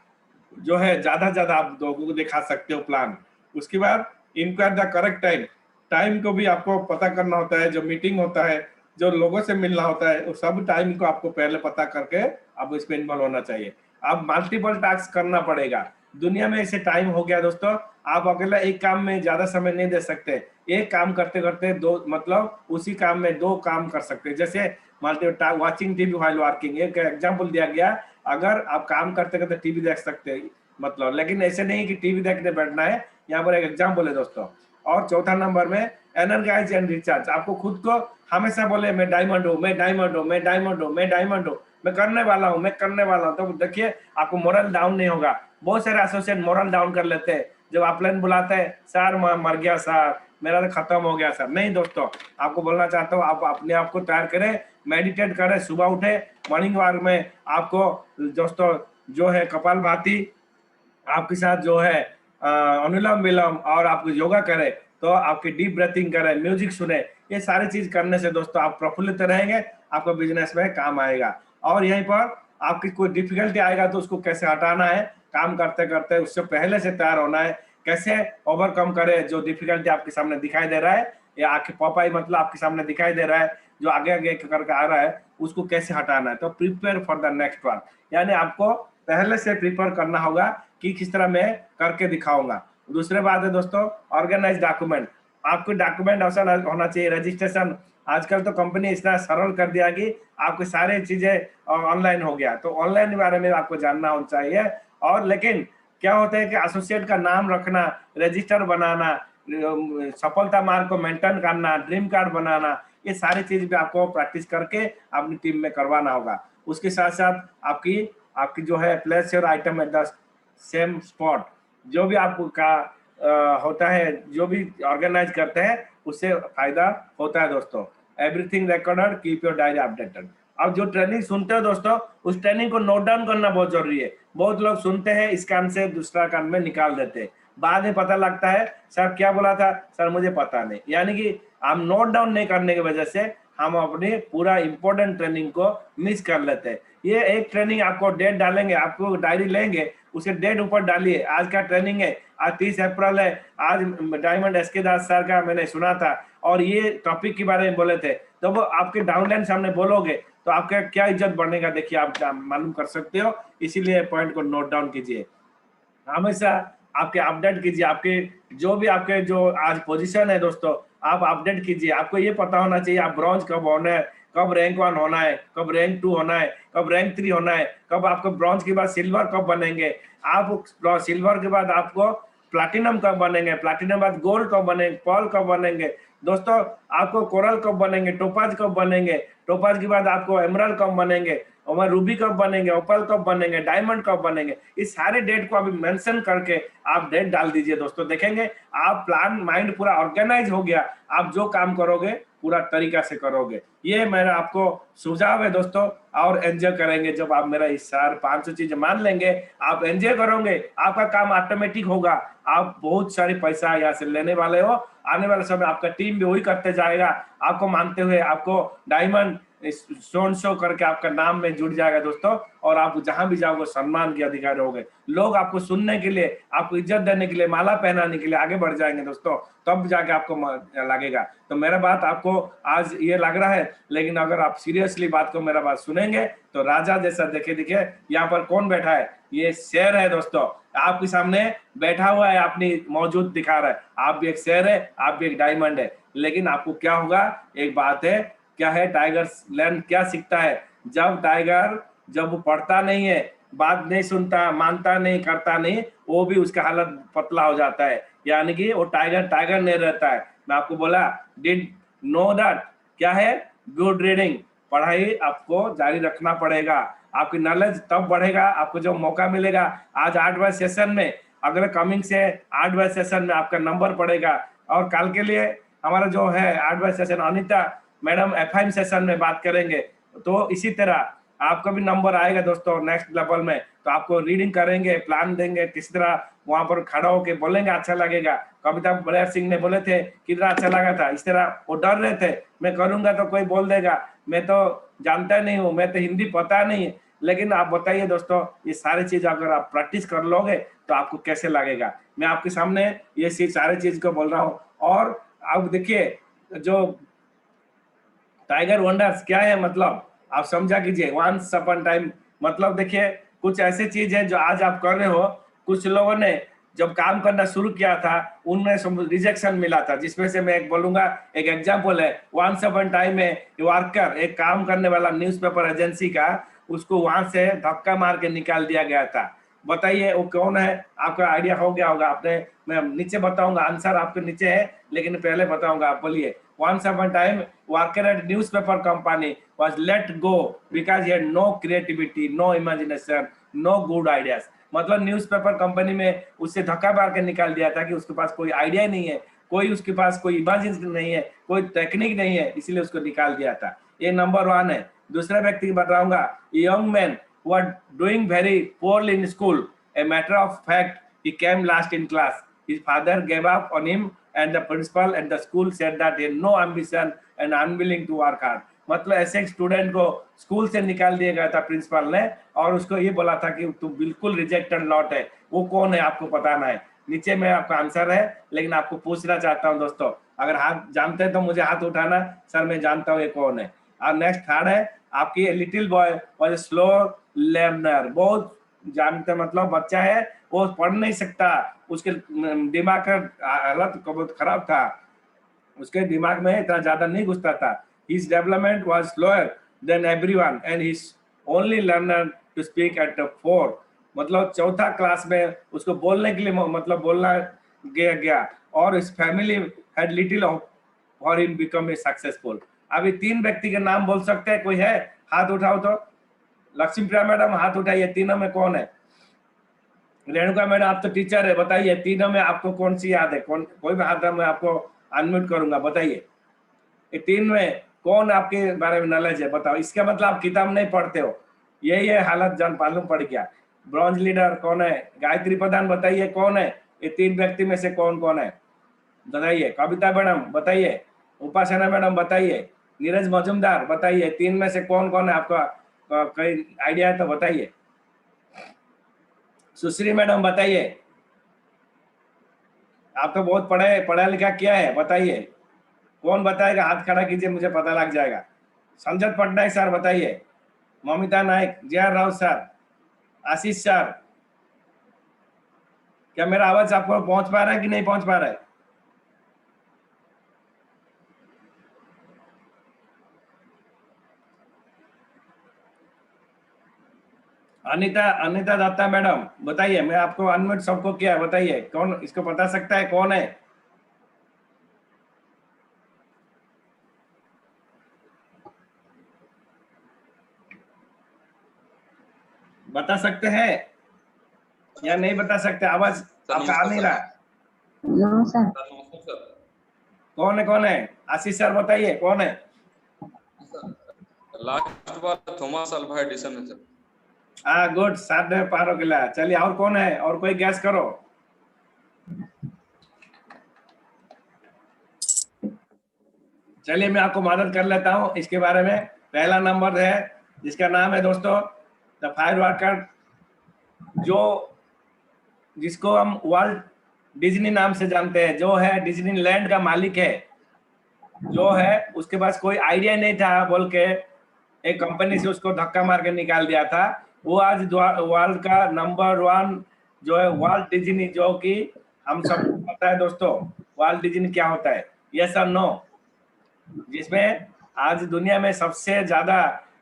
जो है ज्यादा आप लोगों को दिखा सकते हो प्लान। उसके बाद enquire the correct time, time को भी आपको पता करना होता है। जो मीटिंग होता है, जो लोगों से मिलना होता है, वो सब टाइम को आपको पहले पता करके आप इसमें इन्वॉल्व होना चाहिए। आप मल्टीपल टास्क करना पड़ेगा। दुनिया में ऐसे टाइम हो गया दोस्तों, आप अकेला एक काम में ज्यादा समय नहीं दे सकते। एक काम करते करते दो, मतलब उसी काम में दो काम कर सकते हैं। जैसे वाचिंग टीवी व्हाइल वर्किंग, एक एग्जांपल दिया गया। अगर आप काम करते करते टीवी देख सकते हैं, मतलब, लेकिन ऐसे नहीं कि टीवी देखने बैठना है, यहाँ पर एक एग्जांपल है दोस्तों। और चौथा नंबर में एनर्जाइज एंड रिचार्ज, आपको खुद को हमेशा बोले मैं डायमंड हूँ, मैं डायमंड हूँ, मैं डायमंड हूँ, मैं डायमंड हूँ, मैं करने वाला हूँ, मैं करने वाला हूँ। तो देखिए, आपको मोरल डाउन नहीं होगा। बहुत सारे एसोसिएट मोरल डाउन कर लेते हैं जब आप लाइन बुलाते हैं, सर मर गया सर, मेरा तो खत्म हो गया सर। नहीं दोस्तों, आपको बोलना चाहता हूँ, आप अपने आप को तैयार करें, मेडिटेट करें, सुबह उठे, मॉर्निंग वॉक में आपको दोस्तों जो है कपाल भाती आपके साथ जो है अनुलोम विलोम, और आपको योगा करे, तो आपकी डीप ब्रीथिंग करे, म्यूजिक सुने, ये सारी चीज करने से दोस्तों आप प्रफुल्लित रहेंगे, आपका बिजनेस में काम आएगा। और यहीं पर आपकी कोई डिफिकल्टी आएगा तो उसको कैसे हटाना है, काम करते करते उससे पहले से तैयार होना है, कैसे ओवरकम करे जो डिफिकल्टी आपके सामने दिखाई दे रहा है, या आपके पॉपाई मतलब आपके सामने दिखाई दे रहा है, जो आगे आगे करके आ रहा है, उसको कैसे हटाना है। तो prepare for the next one, यानी आपको पहले से प्रिपेयर करना होगा कि किस तरह मैं करके दिखाऊंगा। दूसरे बात है दोस्तों, ऑर्गेनाइज डॉक्यूमेंट, आपको डॉक्यूमेंट ऐसा होना चाहिए, रजिस्ट्रेशन। आजकल तो कंपनी इतना सरल कर दिया कि आपको सारे चीजें ऑनलाइन हो गया, तो ऑनलाइन के बारे में आपको जानना होना चाहिए। और लेकिन क्या होता है कि एसोसिएट का नाम रखना, रजिस्टर बनाना, सफलता मार्ग को मेंटेन करना, ड्रीम कार्ड बनाना, ये सारी चीज भी आपको प्रैक्टिस करके अपनी टीम में करवाना होगा। उसके साथ साथ आपकी आपकी जो है place your item at the same spot, जो भी आपको का होता है, जो भी ऑर्गेनाइज करते हैं, उससे फायदा होता है दोस्तों। Everything recorded, keep your diary updated. अब जो ट्रेनिंग सुनते हो दोस्तों, उस ट्रेनिंग को नोट डाउन करना बहुत जरूरी है। बहुत लोग सुनते हैं, इस कान से दूसरा कान में निकाल देते हैं, बाद में पता लगता है सर क्या बोला था, सर मुझे पता नहीं। यानी कि हम नोट डाउन नहीं करने की वजह से हम अपनी पूरा इंपॉर्टेंट ट्रेनिंग को मिस कर लेते हैं। ये एक ट्रेनिंग आपको डेट डालेंगे, आपको डायरी लेंगे, उसे डेट ऊपर डालिए, आज का ट्रेनिंग है, आज 30 अप्रैल है, आज डायमंड एसके दास सर का मैंने सुना था और ये टॉपिक के बारे में बोले थे, तो वो आपके डाउनलाइन सामने बोलोगे तो आपका क्या इज्जत बढ़ेगा, देखिए आप मालूम कर सकते हो। इसीलिए पॉइंट को नोट डाउन कीजिए, हमेशा आपके अपडेट कीजिए, आपके जो भी आपके जो आज पोजीशन है दोस्तों, आप अपडेट कीजिए। आपको ये पता होना चाहिए आप ब्रॉन्ज कब होना है, कब रैंक 1 होना है, कब रैंक 2 होना है, कब रैंक 3 होना है, कब आपको ब्रॉन्ज के बाद सिल्वर कब बनेंगे, आप सिल्वर के बाद आपको प्लैटिनम कब बनेंगे, प्लैटिनम बाद गोल्ड कब बनेंगे, पर्ल कब बनेंगे, दोस्तों आपको कोरल कब बनेंगे, टोपाज कब बनेंगे, टोपाज के बाद आपको एमराल्ड कब बनेंगे, और रूबी कब बनेंगे, ओपल कब बनेंगे, डायमंड कब बनेंगे, इस सारे डेट को अभी मेंशन करके आप डेट डाल दीजिए दोस्तों। देखेंगे आप प्लान माइंड पूरा ऑर्गेनाइज हो गया, आप जो काम करोगे पूरा तरीका से करोगे। ये मेरा आपको सुझाव है दोस्तों, और एंजॉय करेंगे जब आप मेरा इस सार 500 चीजें मान लेंगे, आप एंजॉय करोगे, आपका काम ऑटोमेटिक होगा, आप बहुत सारी पैसा यहाँ से लेने वाले हो। आने वाले समय आपका टीम भी वही करते जाएगा, आपको मानते हुए आपको डायमंड स्टोन शो करके आपका नाम में जुड़ जाएगा दोस्तों, और आप जहां भी जाओगे सम्मान के अधिकारी होगे। लोग आपको सुनने के लिए, आपको इज्जत देने के लिए, माला पहनाने के लिए आगे बढ़ जाएंगे दोस्तों, तब जाके आपको लगेगा। तो मेरा बात आपको आज ये लग रहा है, लेकिन अगर आप सीरियसली बात को मेरा बात सुनेंगे तो राजा जैसा देखे दिखे यहाँ पर कौन बैठा है, ये शेर है दोस्तों, आपके सामने बैठा हुआ है, अपनी मौजूद दिखा रहा है। आप भी एक शेर है, आप भी एक डायमंड है, लेकिन आपको क्या होगा, एक बात है, क्या है, टाइगर लर्न क्या सीखता है, जब टाइगर जब वो पढ़ता नहीं है, बात नहीं सुनता, मानता नहीं, करता नहीं, वो भी उसका हालत पतला हो जाता है, यानी कि वो टाइगर टाइगर नहीं रहता है। मैं आपको बोला, डिड नो दैट क्या है, गुड रीडिंग, पढ़ाई आपको जारी रखना पड़ेगा, आपकी नॉलेज तब बढ़ेगा, आपको जो मौका मिलेगा। आज 8वें सेशन में, अगले कमिंग से 8वें सेशन में आपका नंबर पड़ेगा, और कल के लिए हमारा जो है 8वें session Anita madam FIM session में बात करेंगे। तो इसी तरह आपका भी नंबर आएगा दोस्तों नेक्स्ट लेवल में, तो आपको रीडिंग करेंगे, प्लान देंगे, किस तरह वहां पर खड़ा होके बोलेंगे, अच्छा लगेगा। कविता बलियार सिंह ने बोले थे कितना अच्छा लगा था, इस तरह वो डर रहे थे, मैं करूंगा तो कोई बोल देगा, मैं तो जानता नहीं हूँ, मैं तो हिंदी पता नहीं है। लेकिन आप बताइए दोस्तों, ये सारी चीज अगर आप प्रैक्टिस कर लोगे तो आपको कैसे लगेगा। मैं आपके सामने ये सारी चीज को बोल रहा हूँ। और आप देखिए, जो टाइगर वंडर्स क्या है, मतलब आप समझा कीजिए, वंस अपॉन टाइम, मतलब देखिए कुछ ऐसी चीज है जो आज आप कर रहे हो, कुछ लोगों ने जब काम करना शुरू किया था उनमें रिजेक्शन मिला था, जिसमें से मैं एक बोलूंगा, एक एग्जांपल है, वंस अपॉन टाइम में वर्कर, एक काम करने वाला न्यूज़पेपर एजेंसी का, उसको वहां से धक्का मार के निकाल दिया गया था। बताइए वो कौन है, आपका आइडिया हो गया होगा आपने, मैं नीचे बताऊंगा, आंसर आपके नीचे है, लेकिन पहले बताऊंगा, आप बोलिए। Once upon a time, worker at newspaper company was let go because he had no creativity, no imagination, no good ideas. मतलब न्यूज़पेपर कंपनी में उससे धक्का मार के निकाल दिया था कि उसके पास कोई आइडिया नहीं है, कोई उसके पास कोई इमेजिनेशन नहीं है, कोई टेक्निक नहीं है, इसीलिए उसको निकाल दिया था। ये नंबर 1 है। दूसरे व्यक्ति को बताऊंगा, young man who are doing very poorly in school. A matter of fact, he came last in class. His father gave up on him, and the principal and the school said that he had no ambition and unwilling to work hard. मतलब ऐसे एक स्टूडेंट को स्कूल से निकाल दिया गया था प्रिंसिपल ने, और उसको ये बोला था कि तू बिल्कुल रिजेक्टेड लॉट है। वो कौन है आपको बताना है, नीचे में आपका आंसर है, लेकिन आपको पूछना चाहता हूँ दोस्तों, अगर हाथ जानते हैं तो मुझे हाथ उठाना, सर मैं जानता हूँ ये कौन है। और नेक्स्ट थर्ड है आपकी, little boy was slow learner, बहुत जानते, मतलब बच्चा है वो पढ़ नहीं सकता, उसके दिमाग का हालत बहुत खराब था, उसके दिमाग में इतना ज्यादा नहीं घुसता था। His development was slower than everyone and his only learner to speak at the 4, मतलब चौथा क्लास में उसको बोलने के लिए मतलब बोलना गया, और इस family had little for him become a successful। अभी 3 व्यक्ति के नाम बोल सकते हैं, कोई है, हाथ उठाओ तो। लक्ष्मी प्रिया मैडम हाथ उठाइए, तीनों में कौन है। रेणुका मैडम आप तो टीचर है, बताइए तीनों में आपको कौन सी याद है, कौन, कोई भी हाथ मैं आपको अनम्यूट करूंगा, बताइए ये 3 में कौन आपके बारे में नॉलेज है, बताओ। इसका मतलब आप किताब नहीं पढ़ते हो, यही है हालत, जान मालूम पड़ गया। ब्रॉन्ज लीडर कौन है, गायत्री प्रधान बताइए कौन है, ये 3 व्यक्ति में से कौन कौन है बताइए। कविता मैडम बताइए, उपासना मैडम बताइए, नीरज मजुमदार बताइए, 3 में से कौन कौन है आपका कोई आइडिया है तो बताइए। सुश्री मैडम बताइए, आप तो बहुत पढ़ा लिखा किया है, बताइए कौन बताएगा, हाथ खड़ा कीजिए, मुझे पता लग जाएगा। संजत पटनायक सर बताइए, ममिता नायक, जे.आर. राउत सर, आशीष सर। क्या मेरा आवाज आपको पहुंच पा रहा है कि नहीं पहुंच पा रहा है। अनिता अनिता दत्ता मैडम बताइए, मैं आपको अनम्यूट सबको किया है, बताइए कौन इसको बता सकता है कौन है। बता सकते हैं या नहीं बता सकते? आवाज आपका आ नहीं रहा। No sir. कौन है? आशीष सर बताइए कौन है? लास्ट बार थॉमस अल्वा एडिसन है सर। हाँ गुड, 7 में पार हो गया। चलिए और कौन है? और कोई गैस करो। चलिए मैं आपको मदद कर लेता हूँ इसके बारे में। पहला नंबर है जिसका नाम है दोस्तों द फायर वर्कर, जो जिसको हम वर्ल्ड डिज्नी नाम से जानते हैं, जो है डिज्नीलैंड का मालिक है, जो है उसके पास कोई आइडिया नहीं था बोल के एक कंपनी से उसको धक्का मार के निकाल दिया था। वो आज वर्ल्ड का नंबर 1 जो है वर्ल्ड डिज्नी, जो कि हम सबको पता है दोस्तों वर्ल्ड डिज्नी क्या होता है, यस और नो? जिसमें आज दुनिया में सबसे ज्यादा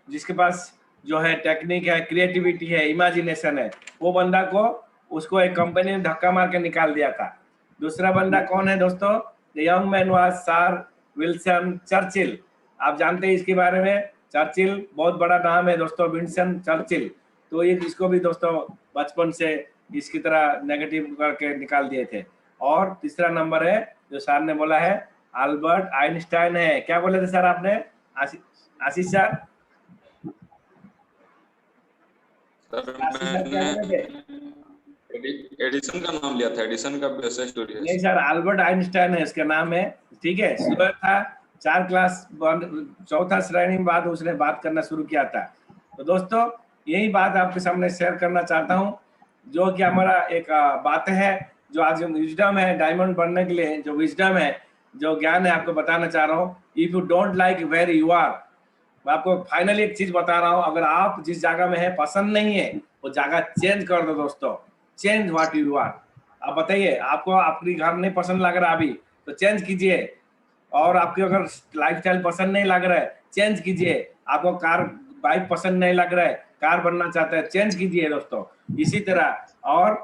जिसके पास जो है टेक्निक है, क्रिएटिविटी है, इमेजिनेशन है, वो बंदा को उसको एक कंपनी ने धक्का मार के निकाल दिया था। दूसरा बंदा कौन है दोस्तों? The young man was sir Wilson Churchill. आप जानते हैं इसके बारे में, चर्चिल बहुत बड़ा नाम है दोस्तों, विंस्टन चर्चिल। तो ये इसको भी दोस्तों बचपन से इसकी तरह नेगेटिव करके निकाल दिए थे। और तीसरा नंबर है जो सर ने बोला है अल्बर्ट आइंस्टाइन है। क्या बोले थे सर आपने? आशीष सर? एडिसन का नाम लिया था, एडिसन का वैसा स्टोरी है। नहीं सर, अल्बर्ट आइंस्टाइन है उसका नाम है, ठीक है। सुबह था 4 क्लास 4था श्रेणी में बाद उसने बात करना शुरू किया था। तो दोस्तों यही बात आपके सामने शेयर करना चाहता हूँ, जो कि हमारा एक बात है जो आज विजडम है डायमंड बनने के लिए, जो विजडम है, जो ज्ञान है, आपको बताना चाह रहा हूँ। If you don't like where you are, मैं आपको फाइनली एक चीज बता रहा हूँ, अगर आप जिस जगह में है पसंद नहीं है, वो जगह चेंज कर दो दोस्तों। Change what you are. आप बताइए, आपको अपनी घर नहीं पसंद लग रहा अभी तो चेंज कीजिए। और आपकी अगर लाइफस्टाइल पसंद नहीं लग रहा है, चेंज कीजिए। आपको कार बाइक पसंद नहीं लग रहा है, कार बनना चाहते हैं, चेंज कीजिए दोस्तों। इसी तरह और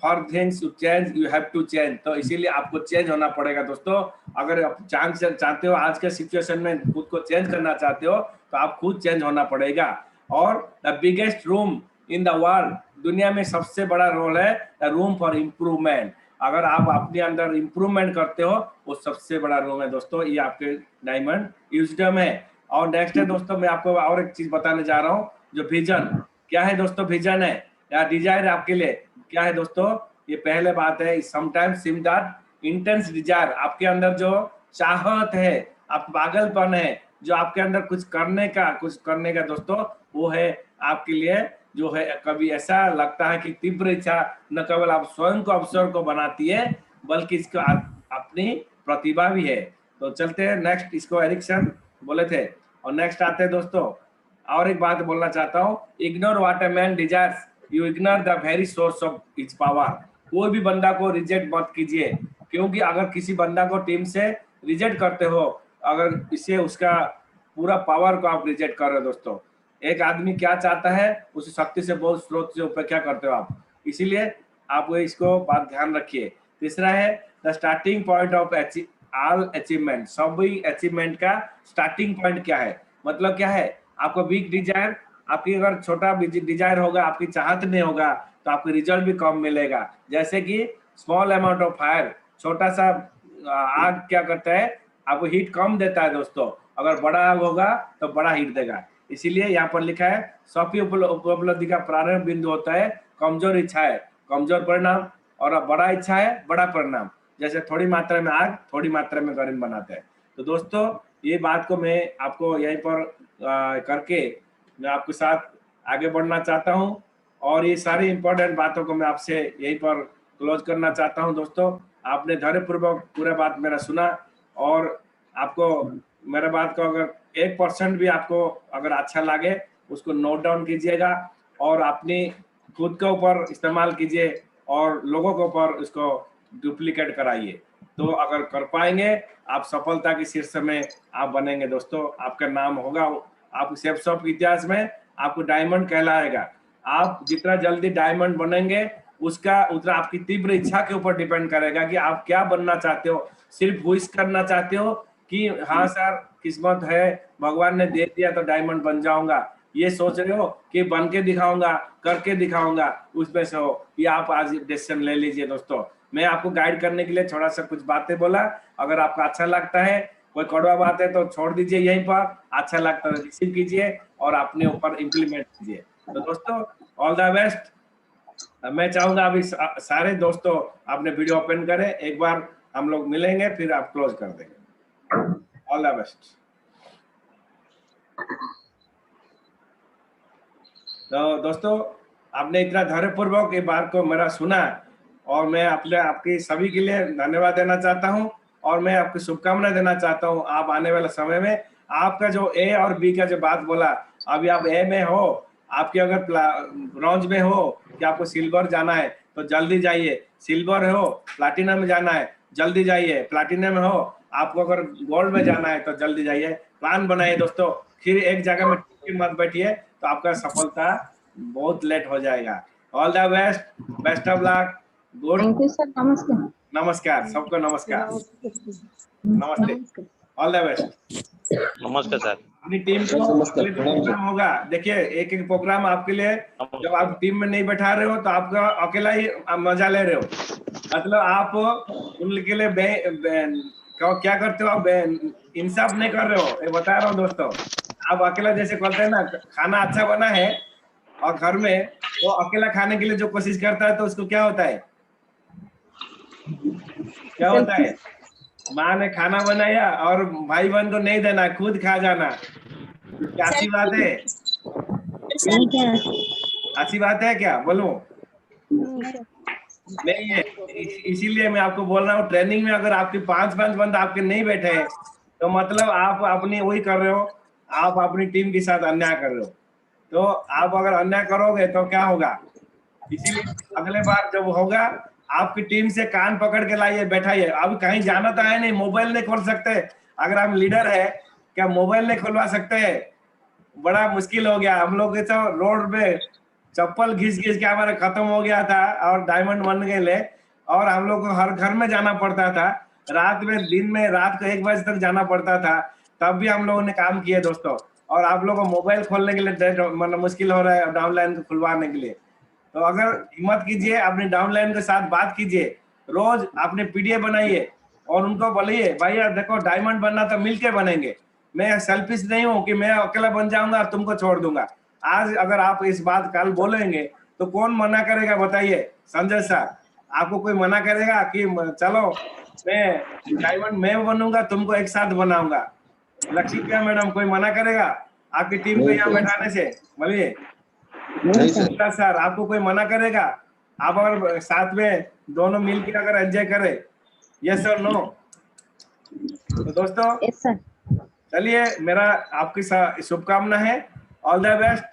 for things to change you have to change. तो इसीलिए आपको चेंज होना पड़ेगा दोस्तों। अगर आप चाहते हो आज के सिचुएशन में खुद को चेंज करना चाहते हो, तो आप खुद चेंज होना पड़ेगा। और the biggest room in the world, दुनिया में सबसे बड़ा रोल है द रूम फॉर इम्प्रूवमेंट। अगर आप अपने अंदर इम्प्रूवमेंट करते हो, वो सबसे बड़ा रूम है दोस्तों। ये आपके डायमंड विजडम है। और नेक्स्ट है दोस्तों, मैं आपको और एक चीज बताने जा रहा हूँ, जो विजन क्या है दोस्तों। विजन है या डिजायर आपके लिए क्या है दोस्तों? ये पहले बात है, sometimes seem that intense desire, आपके अंदर जो चाहत है, आप पागलपन है, जो आपके अंदर कुछ करने का दोस्तों, वो है आपके लिए जो है कभी ऐसा लगता है कि तीव्र इच्छा न केवल आप स्वयं को अवसर को बनाती है, बल्कि इसको अपनी प्रतिभा भी है। तो चलते हैं नेक्स्ट, इसको एरिक्सन बोले थे। और नेक्स्ट आते हैं दोस्तों, और एक बात बोलना चाहता हूँ, ignore what a man desires, you ignore the very source of its power. कोई भी बंदा को रिजेक्ट मत कीजिए, क्योंकि अगर किसी बंदा को टीम से रिजेक्ट करते हो, अगर इससे उसका पूरा पावर को आप रिजेक्ट कर रहे हो दोस्तों। एक आदमी क्या चाहता है, उस शक्ति से बहुत स्रोत से उपेक्षा करते हो आप, इसीलिए आप इसको बात ध्यान रखिए। तीसरा है the starting point of all achievement, सभी अचीवमेंट का स्टार्टिंग पॉइंट क्या है, मतलब क्या है? आपको बिग डिजायर, आपकी अगर छोटा डिजायर होगा, आपकी चाहत नहीं होगा, तो आपको रिजल्ट भी कम मिलेगा। जैसे कि स्मॉल अमाउंट ऑफ फायर, छोटा सा आग क्या करता है, आपको हीट कम देता है दोस्तों। अगर बड़ा आग होगा तो बड़ा हीट देगा। इसीलिए यहाँ पर लिखा है सफी उपलब्धि का प्रारंभ बिंदु होता है कमजोर इच्छा है, कमजोर परिणाम, और बड़ा इच्छा है, बड़ा परिणाम। जैसे थोड़ी मात्रा में आग थोड़ी मात्रा में गर्म बनाते हैं। तो दोस्तों ये बात को मैं आपको यहीं पर करके मैं आपके साथ आगे बढ़ना चाहता हूँ, और ये सारी इंपॉर्टेंट बातों को मैं आपसे यहीं पर क्लोज करना चाहता हूँ दोस्तों। आपने धैर्यपूर्वक पूरा बात मेरा सुना, और आपको मेरा बात को अगर 1% भी आपको अगर अच्छा लगे, उसको नोट डाउन कीजिएगा और अपनी खुद के ऊपर इस्तेमाल कीजिए, और लोगों के ऊपर उसको डुप्लीकेट कराइए। तो अगर कर पाएंगे, आप सफलता के शीर्ष में आप बनेंगे दोस्तों। आपका नाम होगा, आप शेफ शॉप के इतिहास में आपको डायमंड कहलाएगा। आप जितना जल्दी डायमंड बनेंगे, उसका उतना आपकी तीव्र इच्छा के ऊपर डिपेंड करेगा कि आप क्या बनना चाहते हो। सिर्फ विश करना चाहते हो कि हाँ सर किस्मत है, भगवान ने दे दिया तो डायमंड बन जाऊंगा, ये सोच रहे हो कि बन के दिखाऊंगा, करके दिखाऊंगा, उसमें से हो, ये आप आज डिसीजन ले लीजिए दोस्तों। मैं आपको गाइड करने के लिए थोड़ा सा कुछ बातें बोला। अगर आपको अच्छा लगता है, कोई कड़वा बात है तो छोड़ दीजिए यहीं पर, अच्छा लगता है रिसीव कीजिए और अपने ऊपर इम्प्लीमेंट कीजिए। तो दोस्तों ऑल द बेस्ट। मैं चाहूंगा अभी सारे दोस्तों अपने वीडियो ओपन करें, एक बार हम लोग मिलेंगे, फिर आप क्लोज कर देंगे। All the best. तो दोस्तों आपने इतना धैर्यपूर्वक ये बात को मेरा सुना, और मैं अपने आपकी सभी के लिए धन्यवाद देना चाहता हूं, और मैं आपको शुभकामनाएं देना चाहता हूं। आप आने वाले समय में आपका जो ए और बी का जो बात बोला, अभी आप ए में हो, आपके अगर ब्रॉन्ज में हो कि आपको सिल्वर जाना है तो जल्दी जाइए, सिल्वर हो प्लैटिनम में जाना है जल्दी जाइए, प्लैटिनम में हो आपको अगर गोल्ड में जाना है तो जल्दी जाइए। प्लान बनाइए दोस्तों, फिर एक जगह में टिक के मत बैठिए, तो आपका सफलता बहुत लेट हो जाएगा। All the best, best of luck, good. Thank you sir, नमस्ते। नमस्कार सबको, नमस्कार, नमस्ते, ऑल द बेस्ट। नमस्कार सर। अपनी टीम को अगले जो प्रोग्राम होगा, देखिए एक एक प्रोग्राम आपके लिए, जब आप टीम में नहीं बैठा रहे हो तो आपका अकेला ही आप मजा ले रहे हो, मतलब आप उनके लिए क्या करते हो, आप इंसाफ नहीं कर रहे हो, ये बता रहा हूँ दोस्तों। आप अकेला जैसे कहते हैं ना, खाना अच्छा बना है और घर में तो अकेला खाने के लिए जो कोशिश करता है तो उसको क्या होता है, क्या होता है, माँ ने खाना बनाया और भाई बहन को नहीं देना, खुद खा जाना। क्या अच्छी बात है? अच्छी बात है क्या, बोलो? नहीं है। इसीलिए मैं आपको बोल रहा हूँ, ट्रेनिंग में अगर आपके पांच बंदे आपके नहीं बैठे हैं तो मतलब आप अपनी वही कर रहे हो, आप अपनी टीम के साथ अन्याय कर रहे हो। तो आप अगर अन्याय करोगे तो क्या होगा, इसीलिए अगले बार जब होगा आपकी टीम से कान पकड़ के लाइए, बैठाइए। अब कहीं जाना तो है नहीं, मोबाइल नहीं खोल सकते, अगर आप लीडर है क्या मोबाइल नहीं खुलवा सकते? बड़ा मुश्किल हो गया हम लोग के, तो रोड पे चप्पल घिस घिस के हमारा खत्म हो गया था और डायमंड बन गए ले, और हम लोग को हर घर में जाना पड़ता था, रात में दिन में रात को 1 बजे तक जाना पड़ता था, तब भी हम लोगों ने काम किए दोस्तों। और आप लोगों को मोबाइल खोलने के लिए मतलब मुश्किल हो रहा है डाउनलाइन को खुलवाने के लिए। तो अगर हिम्मत कीजिए, अपने डाउनलाइन के साथ बात कीजिए, रोज अपने पीडीएफ बनाइए और उनको बोलिए भैया देखो डायमंड बनना तो मिलके बनेंगे, मैं सेल्फिश नहीं हूँ कि मैं अकेला बन जाऊंगा और तुमको छोड़ दूंगा। आज अगर आप इस बात कल बोलेंगे तो कौन मना करेगा बताइए? संजय सर, आपको कोई मना करेगा कि चलो मैं डायमंड मैं बनूंगा, तुमको एक साथ बनाऊंगा? लक्ष्मीप्रिया मैडम, कोई मना करेगा आपकी टीम को यहाँ बैठाने से? बोलिए सर, आपको कोई मना करेगा? आप अगर साथ में दोनों मिलकर अगर एंजॉय करें, यस और नो? तो दोस्तों चलिए, मेरा आपकी शुभकामना है, all the best,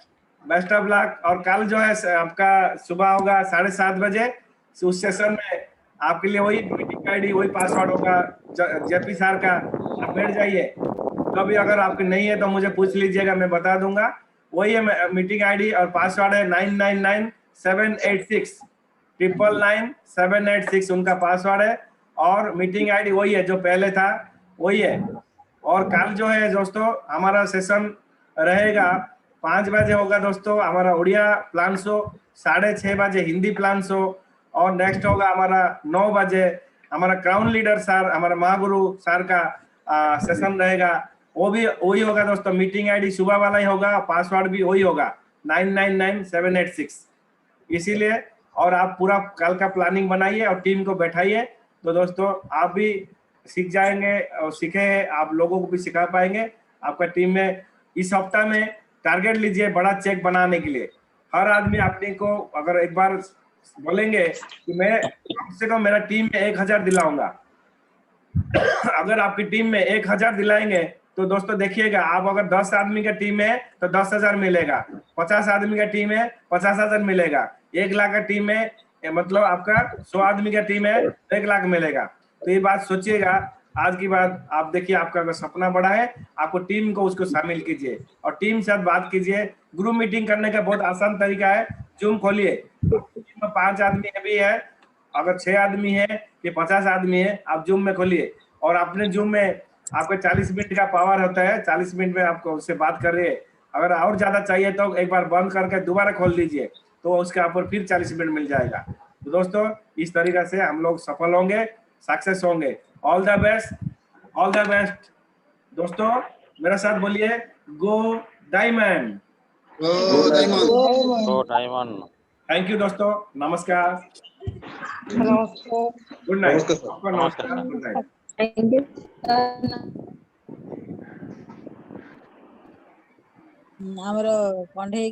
best of luck. और कल जो है आपका सुबह होगा 7:30 बजे, उस सेशन में आपके लिए वही मीटिंग आईडी वही पासवर्ड होगा जेपी सर का, आप बैठ जाइए। कभी अगर आपके नहीं है तो मुझे पूछ लीजिएगा, मैं बता दूंगा। वही है मीटिंग आईडी और पासवर्ड है 999786 999 उनका पासवर्ड है, और मीटिंग आईडी वही है जो पहले था वही है। और कल जो है दोस्तों हमारा सेशन रहेगा 5 बजे होगा दोस्तों, हमारा उड़िया प्लान शो, 6:30 बजे हिंदी प्लान शो, और नेक्स्ट होगा हमारा 9 बजे हमारा क्राउन लीडर सर, हमारा महागुरु सर का सेशन रहेगा, वो भी वही होगा दोस्तों। मीटिंग आईडी सुबह वाला ही होगा, पासवर्ड भी वही होगा 999786। इसीलिए और आप पूरा कल का प्लानिंग बनाइए और टीम को बैठाइए, तो दोस्तों आप भी सीख जाएंगे और सीखे आप लोगों को भी सिखा पाएंगे। आपका टीम में इस हफ्ता में टारगेट लीजिए बड़ा चेक बनाने के लिए। हर आदमी अपने को अगर एक बार बोलेंगे कि मैं कम से कम मेरा टीम में 1000 दिलाऊंगा, अगर आपकी टीम में 1000 दिलाएंगे तो दोस्तों देखिएगा, आप अगर 10 आदमी का टीम है तो 10,000 मिलेगा, 50 आदमी का टीम है 50,000 मिलेगा, 1 लाख का टीम है मतलब आपका 100 आदमी का टीम है 1 लाख मिलेगा। तो ये बात सोचिएगा, आज की बात आप देखिए, आपका अगर सपना बड़ा है, आपको टीम को उसको शामिल कीजिए और टीम से बात कीजिए। ग्रुप मीटिंग करने का बहुत आसान तरीका है, जूम खोलिए, टीम में 5 आदमी भी है, अगर 6 आदमी है कि 50 आदमी है, आप जूम में खोलिए और अपने जूम में आपका 40 मिनट का पावर होता है, 40 मिनट में आपको उससे बात कर रहे हैं अगर और ज्यादा चाहिए तो एक बार बंद करके दोबारा खोल दीजिए, तो उसके ऊपर फिर 40 मिनट मिल जाएगा। तो दोस्तों इस तरीके से हम लोग सफल होंगे, सक्सेस होंगे। All the best, all the best. दोस्तों मेरे साथ बोलिए, गो diamond. Go Diamond. Go Diamond. Thank you दोस्तों, नमस्कार, नमस्कार। Good night. नमस्कार सर। आपको नमस्कार नमस्कार, sir. Good night. Thank you. ଆମର କଣ୍ଢେଇ